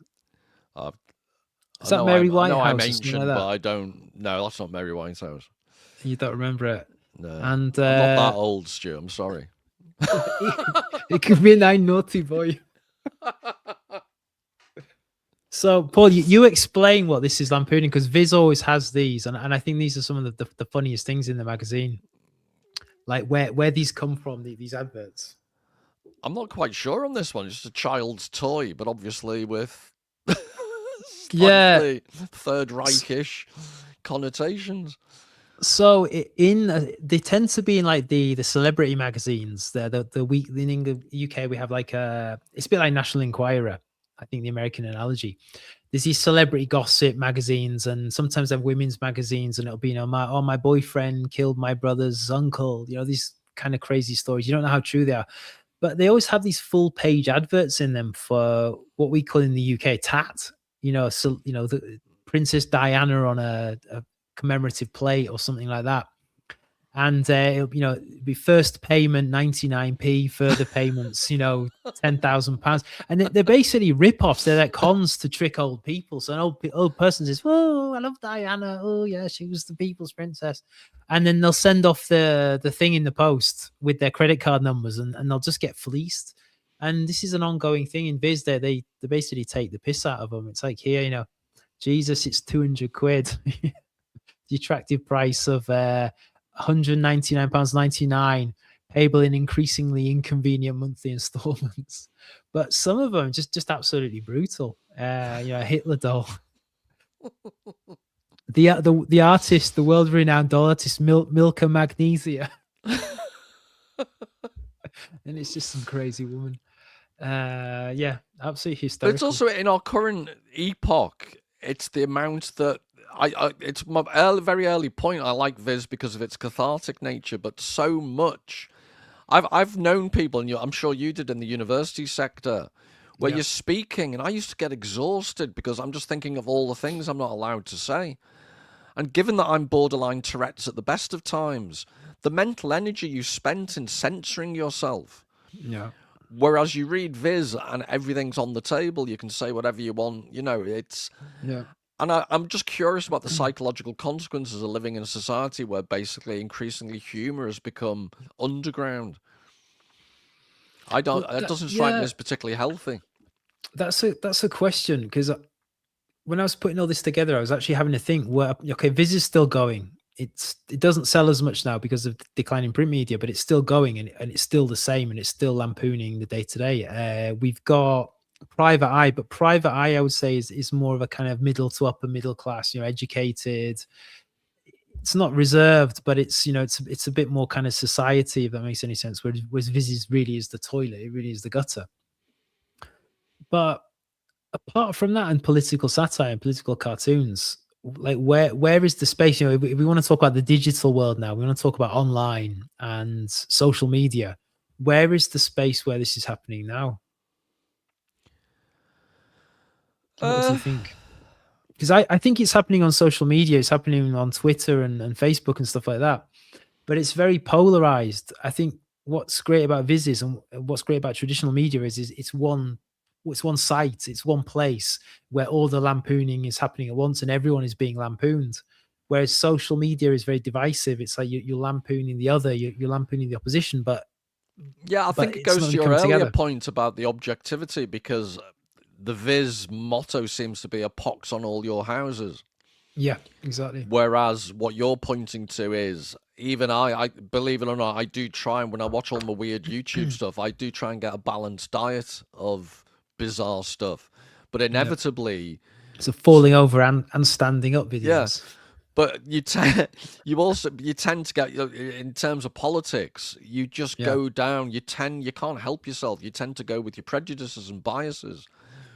Is that Mary Whitehouse? I'm ancient, like but I don't. No, that's not Mary Whitehouse. You don't remember it? No. And I'm not that old, Stu. I'm sorry. It could be a 9 naughty boy. So, Paul, you explain what this is lampooning, because Viz always has these, and I think these are some of the funniest things in the magazine. Like where these come from, these adverts. I'm not quite sure on this one. It's just a child's toy, but obviously with Third Reich-ish connotations. So they tend to be in like the celebrity magazines. The week in the UK we have like it's a bit like National Enquirer, I think, the American analogy. There's these celebrity gossip magazines, and sometimes they have women's magazines, and it'll be, you know, my boyfriend killed my brother's uncle, you know, these kind of crazy stories. You don't know how true they are, but they always have these full page adverts in them for what we call in the UK tat. You know, so you know, the Princess Diana on a commemorative plate or something like that, and you know, it'd be first payment 99p, further payments, you know, £10,000, and they're basically rip-offs. They're like cons to trick old people. So an old person says, "Oh, I love Diana. Oh yeah, she was the people's princess," and then they'll send off the thing in the post with their credit card numbers, and they'll just get fleeced. And this is an ongoing thing in Viz. They basically take the piss out of them. It's like, here, you know, Jesus, it's 200 quid. The attractive price of £199.99, payable in increasingly inconvenient monthly installments. But some of them just absolutely brutal. You know, Hitler doll. The artist, the world-renowned doll artist, Milka Magnesia. And it's just some crazy woman. Yeah, absolutely hysterical. But it's also in our current epoch, it's the amount that it's my very early point. I like Viz because of its cathartic nature, but so much. I've known people, and I'm sure you did in the university sector, where you're speaking, and I used to get exhausted because I'm just thinking of all the things I'm not allowed to say. And given that I'm borderline Tourette's at the best of times, the mental energy you spent in censoring yourself. Yeah. Whereas you read Viz and everything's on the table, you can say whatever you want. You know, it's... Yeah. And I'm just curious about the psychological consequences of living in a society where basically increasingly humour has become underground. That doesn't strike me as particularly healthy. That's a question, because when I was putting all this together, I was actually having to think, well, okay, Viz is still going. It doesn't sell as much now because of the decline in print media, but it's still going, and it's still the same, and it's still lampooning the day-to-day. We've got Private Eye, but Private Eye, I would say, is more of a kind of middle to upper middle class, you know, educated. It's not reserved, but it's, you know, it's a bit more kind of society, if that makes any sense. Whereas Viz really is the toilet, it really is the gutter. But apart from that, and political satire and political cartoons, like where is the space? You know, if we want to talk about the digital world now, we want to talk about online and social media. Where is the space where this is happening now? What do you think? Because I think it's happening on social media. It's happening on Twitter and Facebook and stuff like that. But it's very polarized. I think what's great about Viz is, and what's great about traditional media is it's one site, it's one place where all the lampooning is happening at once and everyone is being lampooned. Whereas social media is very divisive. It's like you're lampooning the other, you're lampooning the opposition, but Yeah, I think it it's goes not to really your coming earlier together. point about the objectivity, because the Viz motto seems to be a pox on all your houses. Yeah, exactly. Whereas what you're pointing to is, even I believe it or not, I do try, and when I watch all my weird YouTube stuff, I do try and get a balanced diet of bizarre stuff. But Yeah. inevitably, So falling over and standing up yeah. videos. But you you tend to get, in terms of politics, you just Yeah. go down. You can't help yourself. You tend to go with your prejudices and biases.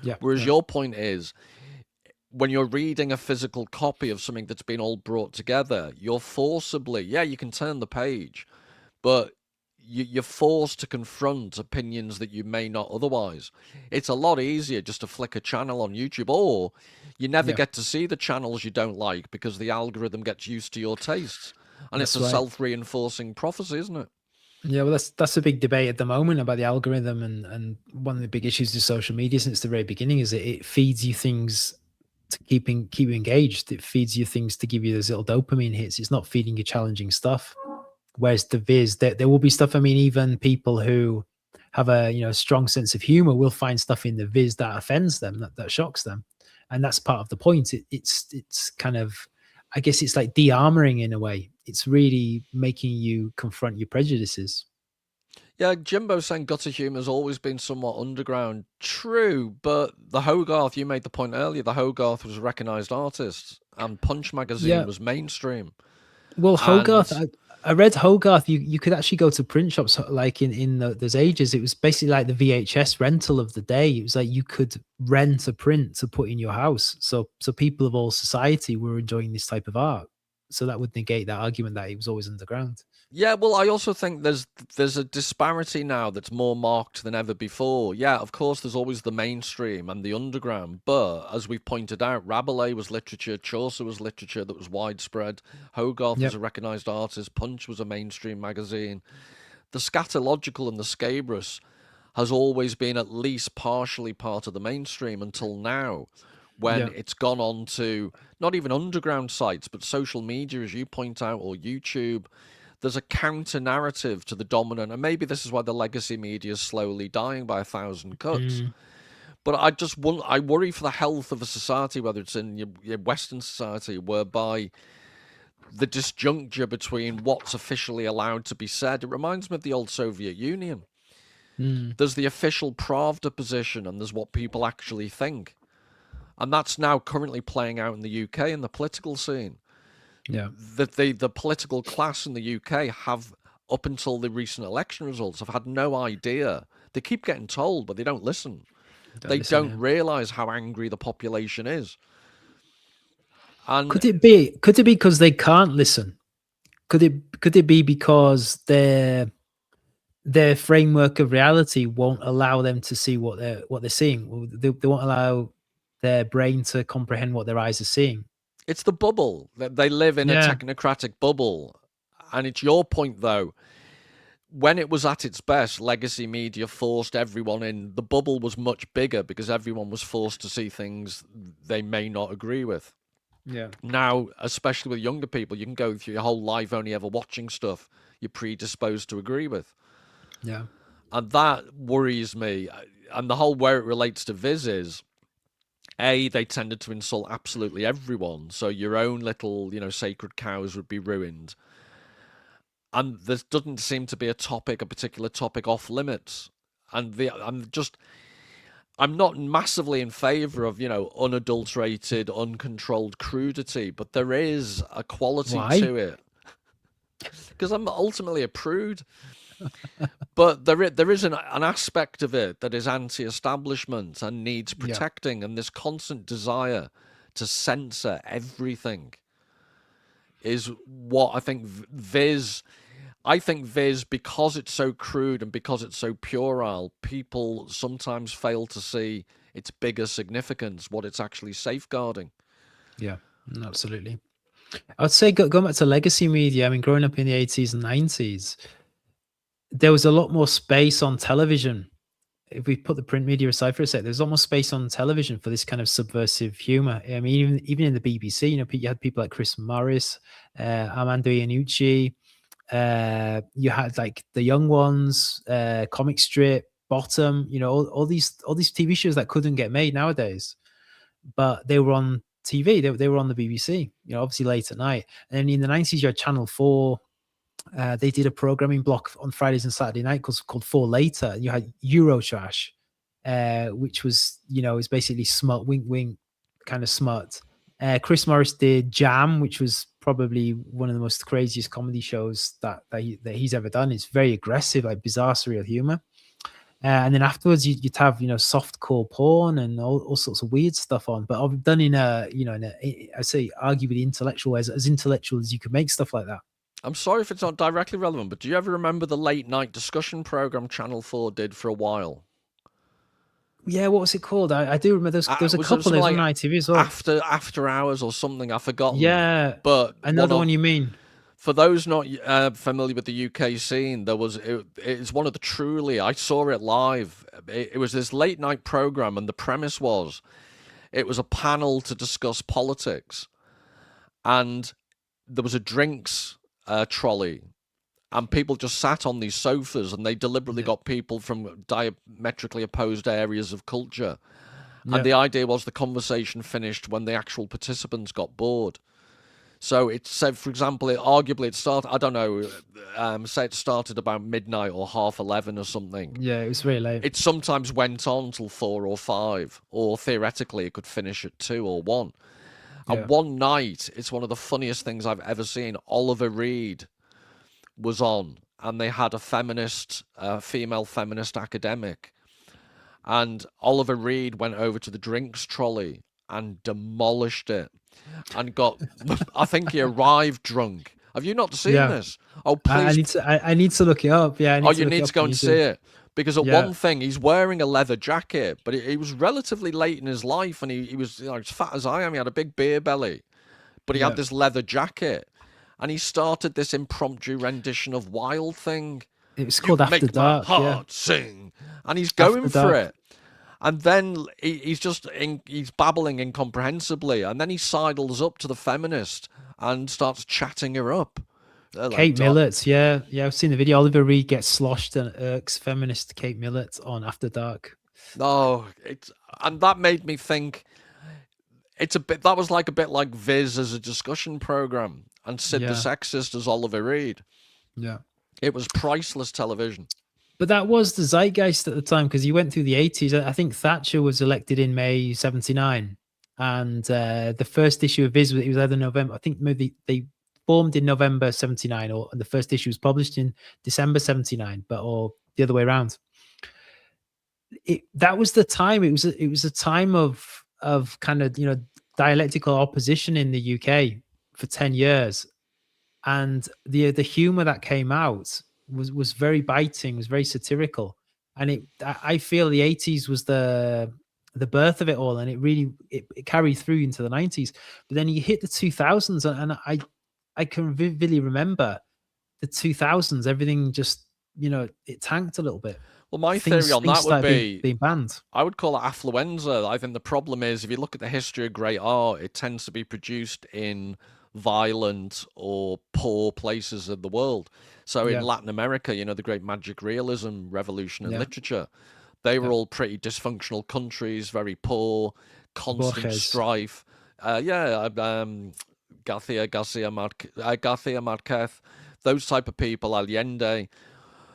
Yeah. Whereas Yeah. your point is, when you're reading a physical copy of something that's been all brought together, you're forcibly, yeah, you can turn the page, but you're forced to confront opinions that you may not otherwise. It's a lot easier just to flick a channel on YouTube, or you never Yeah. get to see the channels you don't like because the algorithm gets used to your tastes. And it's That's a right. self-reinforcing prophecy, isn't it? Yeah, well, that's a big debate at the moment about the algorithm, and one of the big issues with social media since the very beginning is that it feeds you things to keep you engaged. It feeds you things to give you those little dopamine hits. It's not feeding you challenging stuff. Whereas the Viz, there will be stuff. I mean, even people who have a strong sense of humor will find stuff in the Viz that offends them, that shocks them, and that's part of the point. It's kind of, I guess it's like de-armoring in a way. It's really making you confront your prejudices. Yeah, Jimbo saying gutter humour's always been somewhat underground. True, but the Hogarth, you made the point earlier, the Hogarth was a recognised artist, and Punch magazine Yeah. was mainstream. Well, Hogarth, And I read Hogarth. You could actually go to print shops like in those ages. It was basically like the VHS rental of the day. It was like you could rent a print to put in your house. So people of all society were enjoying this type of art. So that would negate that argument that it was always underground. yeah, well, I also think there's a disparity now that's more marked than ever before. Yeah, of course, there's always the mainstream and the underground, but as we've pointed out, Rabelais was literature, Chaucer was literature that was widespread, Hogarth was Yep. a recognised artist, Punch was a mainstream magazine. The scatological and the scabrous has always been at least partially part of the mainstream until now, when Yeah. it's gone on to not even underground sites, but social media, as you point out, or YouTube. There's a counter narrative to the dominant, and maybe this is why the legacy media is slowly dying by 1,000 cuts. Mm. But I worry for the health of a society, whether it's in your Western society, whereby the disjuncture between what's officially allowed to be said. It reminds me of the old Soviet Union. Mm. There's the official Pravda position, and there's what people actually think. And that's now currently playing out in the UK in the political scene. Yeah. That the political class in the UK have, up until the recent election results, have had no idea. They keep getting told, but they don't listen. They Listen, don't realise how angry the population is. And could it be because they can't listen? Could it be because their framework of reality won't allow them to see what they're seeing? They won't allow their brain to comprehend what their eyes are seeing. it's the bubble. They live in a Yeah. technocratic bubble. And it's your point, though. When it was at its best, legacy media forced everyone in. The bubble was much bigger because everyone was forced to see things they may not agree with. Yeah. Now, especially with younger people, you can go through your whole life only ever watching stuff you're predisposed to agree with. Yeah. And that worries me. And the whole where it relates to Viz is, A, they tended to insult absolutely everyone. So your own little, sacred cows would be ruined. And there doesn't seem to be a particular topic off limits. And I'm not massively in favour of, unadulterated, uncontrolled crudity, but there is a quality Why? to it. Because I'm ultimately a prude. But there is an aspect of it that is anti-establishment and needs protecting, and this constant desire to censor everything is what I think Viz, because it's so crude and because it's so puerile, people sometimes fail to see its bigger significance, what it's actually safeguarding. Yeah, absolutely. I would say going back to legacy media, I mean, growing up in the 80s and 90s, there was a lot more space on television. If we put the print media aside for a sec, there's almost space on television for this kind of subversive humor. I mean, even in the BBC, you know, you had people like Chris Morris, Armando Iannucci. You had like the young ones, comic strip, bottom. You know, all these TV shows that couldn't get made nowadays, but they were on TV. They were on the BBC. You know, obviously late at night. And in the 90s, you had Channel 4. They did a programming block on Fridays and Saturday night called Four Later. You had Eurotrash, which was, you know, it's basically smut, wink, wink, kind of smut. Chris Morris did Jam, which was probably one of the most craziest comedy shows that he's ever done. It's very aggressive, like bizarre, surreal humor. And then afterwards, you'd have, you know, softcore porn and all sorts of weird stuff on. But I've done in a, you know, I say arguably intellectual, as intellectual as you could make stuff like that. I'm sorry if it's not directly relevant, but do you ever remember the late night discussion program Channel 4 did for a while? Yeah, what was it called? I do remember there's a couple of on ITV as well. After hours or something, I've forgotten. Yeah, but another one you mean. For those not familiar with the UK scene, it's one of the truly, I saw it live. It was this late night program, and the premise was it was a panel to discuss politics, and there was a drinks trolley, and people just sat on these sofas, and they deliberately got people from diametrically opposed areas of culture. And the idea was the conversation finished when the actual participants got bored. So it said, for example, arguably it started, I don't know, say it started about midnight or 11:30 or something. Yeah, it was very late. It sometimes went on till 4 or 5, or theoretically it could finish at 2 or 1. And one night, it's one of the funniest things I've ever seen. Oliver Reed was on, and they had a female feminist academic. And Oliver Reed went over to the drinks trolley and demolished it, and got, I think he arrived drunk. Have you not seen this? Oh, please. I need to look it up. Yeah. You need to go and see it. Because one thing, he's wearing a leather jacket, but he was relatively late in his life, and he was, you know, as fat as I am. He had a big beer belly, but he had this leather jacket, and he started this impromptu rendition of Wild Thing. It was called After Dark. My heart sing, and he's going for it. And then he's babbling incomprehensibly, and then he sidles up to the feminist and starts chatting her up. Kate Millett, yeah, I've seen the video. Oliver Reed gets sloshed and irks feminist Kate Millett on After Dark. No, and that made me think that was like a bit like Viz as a discussion program, and Sid the Sexist as Oliver Reed. Yeah, it was priceless television. But that was the zeitgeist at the time, because you went through the 80s. I think Thatcher was elected in May 79, and the first issue of Viz, it was either November. I think maybe they formed in November 79, and the first issue was published in December 79, or the other way around. That was the time. It was a time of kind of, you know, dialectical opposition in the UK for 10 years, and the humor that came out was very biting, was very satirical, and I feel the 80s was the birth of it all, and it really it carried through into the 90s. But then you hit the 2000s, and I can vividly remember the 2000s. Everything just, you know, it tanked a little bit. Well, my theory on that would be being banned. I would call it affluenza. I think the problem is, if you look at the history of great art, it tends to be produced in violent or poor places of the world. So in Latin America, you know, the great magic realism revolution in literature, they were all pretty dysfunctional countries, very poor, constant strife. Garcia Marquez, those type of people, Allende.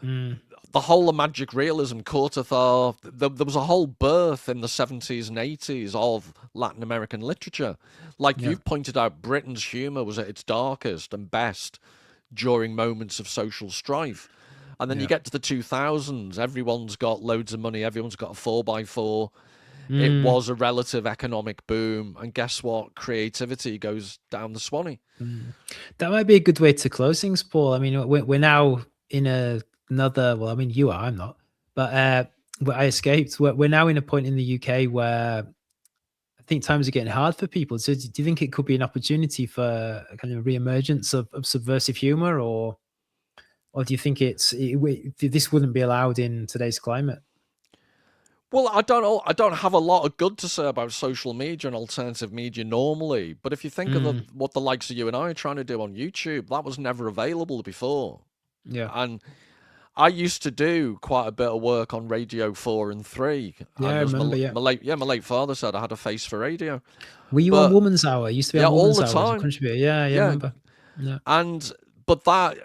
The whole of magic realism, Cortázar, there was a whole birth in the 70s and 80s of Latin American literature. Like you've pointed out, Britain's humour was at its darkest and best during moments of social strife. And then you get to the 2000s, everyone's got loads of money, everyone's got a 4x4. It was a relative economic boom, and guess what? Creativity goes down the Swanee. That might be a good way to close things, Paul. I mean, we're now in another, well, I mean, you are, I'm not, but I escaped. We're now in a point in the UK where I think times are getting hard for people. So do you think it could be an opportunity for a kind of re-emergence of subversive humor, or or do you think this wouldn't be allowed in today's climate? Well, I don't know. I don't have a lot of good to say about social media and alternative media normally. But if you think of what the likes of you and I are trying to do on YouTube, that was never available before. Yeah. And I used to do quite a bit of work on Radio 4 and 3. Yeah, And I as remember, my late father said, I had a face for radio. Were you on But Woman's Hour? Used to be yeah, on all Woman's the Hour as a time. contributor. Yeah, I Yeah. remember. Yeah. But that,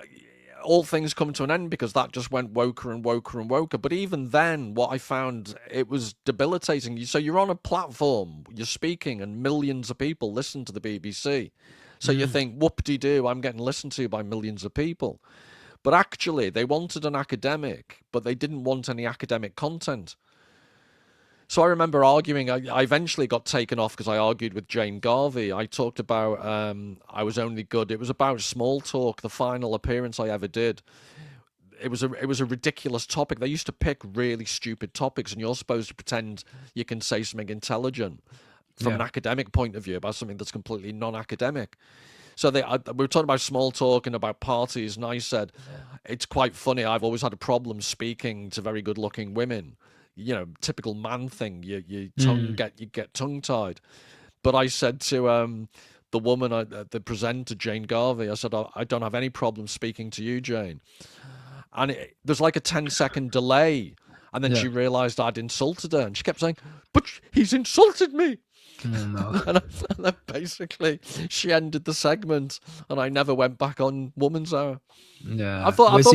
all things come to an end because that just went woker and woker and woker. But even then, what I found, it was debilitating. So you're on a platform, you're speaking, and millions of people listen to the BBC. So you think, whoop-de-doo, I'm getting listened to by millions of people. But actually, they wanted an academic, but they didn't want any academic content. So I remember arguing. I eventually got taken off because I argued with Jane Garvey. I talked about I was only good. It was about small talk. The final appearance I ever did. It was a ridiculous topic. They used to pick really stupid topics, and you're supposed to pretend you can say something intelligent from an academic point of view about something that's completely non-academic. So we were talking about small talk and about parties, and I said, it's quite funny. I've always had a problem speaking to very good-looking women. You know, typical man thing. You get tongue-tied. But I said to the woman, the presenter, Jane Garvey, I said, I don't have any problem speaking to you, Jane. And there's like a 10-second delay. And then she realised I'd insulted her. And she kept saying, but he's insulted me. Oh, no. And then basically she ended the segment, and I never went back on Woman's Hour. Yeah. I thought it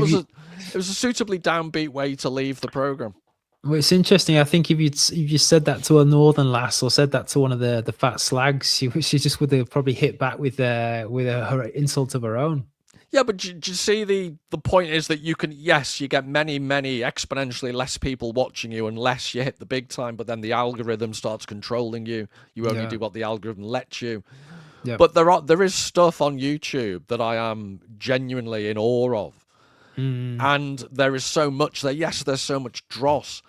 was a suitably downbeat way to leave the programme. Well, it's interesting. I think if you said that to a northern lass or said that to one of the fat slags, she just would have probably hit back with her insult of her own. Yeah, but do you see the point is that you get many exponentially less people watching you unless you hit the big time, but then the algorithm starts controlling you. You only do what the algorithm lets you. Yeah. But there is stuff on YouTube that I am genuinely in awe of. And there is so much there. Yes, there's so much dross,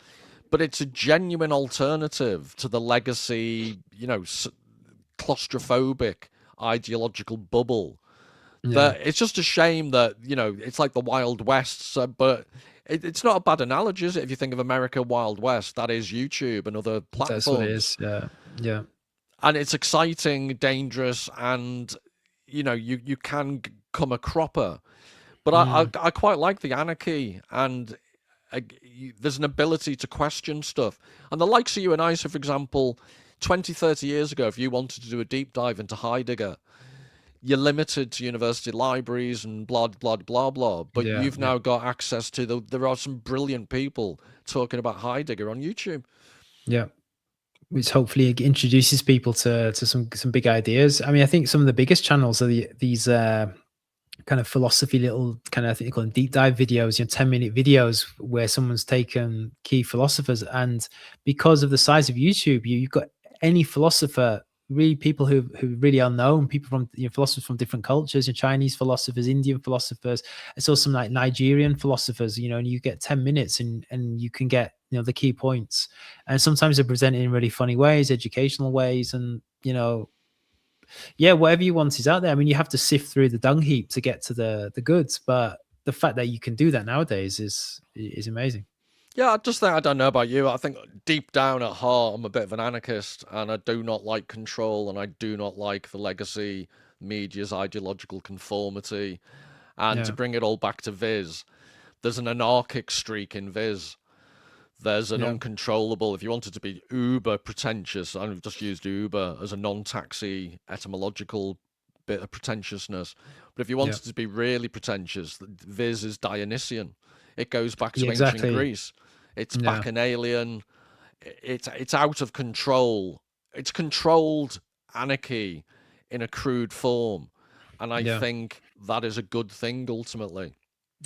but it's a genuine alternative to the legacy, claustrophobic ideological bubble. That it's just a shame that, it's like the Wild West, but it's not a bad analogy, is it? If you think of America Wild West, that is YouTube and other platforms. That's what it is, yeah. And it's exciting, dangerous, and, you can come a cropper. But I quite like the anarchy, and there's an ability to question stuff. And the likes of you and I, so for example, 20, 30 years ago, if you wanted to do a deep dive into Heidegger, you're limited to university libraries and blah, blah, blah, blah. But you've now got access to there are some brilliant people talking about Heidegger on YouTube. Yeah. Which hopefully introduces people to some big ideas. I mean, I think some of the biggest channels are these kind of philosophy little kind of, I think they call them deep dive videos, 10-minute videos where someone's taken key philosophers, and because of the size of YouTube, you've got any philosopher, really people who really are known, people from philosophers from different cultures, Chinese philosophers, Indian philosophers, it's also some like Nigerian philosophers, and you get 10 minutes and you can get the key points, and sometimes they're presented in really funny ways, educational ways, and whatever you want is out there. I mean, you have to sift through the dung heap to get to the goods, but the fact that you can do that nowadays is amazing. Yeah, I just think, I don't know about you, I think deep down at heart, I'm a bit of an anarchist, and I do not like control, and I do not like the legacy media's ideological conformity. And to bring it all back to Viz, there's an anarchic streak in Viz. There's an uncontrollable, if you wanted to be uber pretentious, I've just used uber as a non-taxi etymological bit of pretentiousness. But if you wanted to be really pretentious, Viz is Dionysian. It goes back to ancient Greece. It's bacchanalian. It's out of control. It's controlled anarchy in a crude form. And I think that is a good thing, ultimately.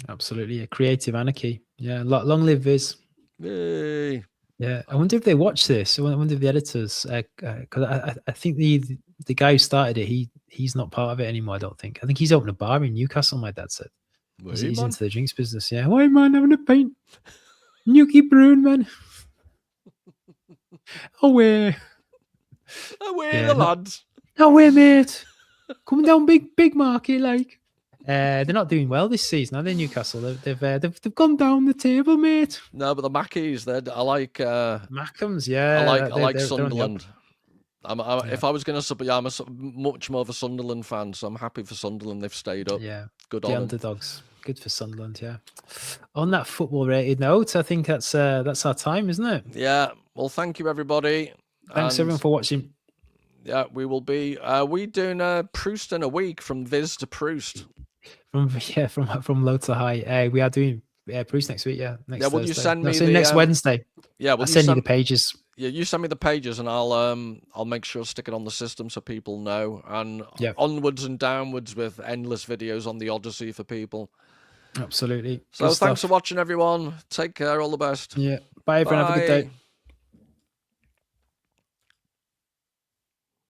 Absolutely. A creative anarchy. Yeah. Long live Viz. Yay. Yeah, I wonder if they watch this. I wonder if the editors, because I think the guy who started it, he's not part of it anymore. I don't think. I think he's opened a bar in Newcastle. My dad said he's into the drinks business. Yeah, why man having a pint? Newkie Brewing, man. Away the lads. Away, mate. Coming down big market like. They're not doing well this season, are they, Newcastle? They've gone down the table, mate. No, but the Mackies, I like Mackems, yeah. I like they're on the up. Sunderland. If I was going to sub, I'm much more of a Sunderland fan, so I'm happy for Sunderland. They've stayed up. Yeah, Good the on them. underdogs. Good for Sunderland, yeah. On that football-rated note, I think that's our time, isn't it? Yeah. Well, thank you, everybody. Thanks everyone for watching. Yeah, we will be. We doing Proust in a week, from Viz to Proust. From low to high. We are doing Proust next week. Yeah, next Will Thursday. you send me next Wednesday? Yeah, I'll send you the pages. Yeah, you send me the pages, and I'll make sure to stick it on the system so people know. And onwards and downwards with endless videos on the Odyssey for people. Absolutely. So thanks for watching, everyone. Take care. All the best. Yeah. Bye, everyone. Have a good day.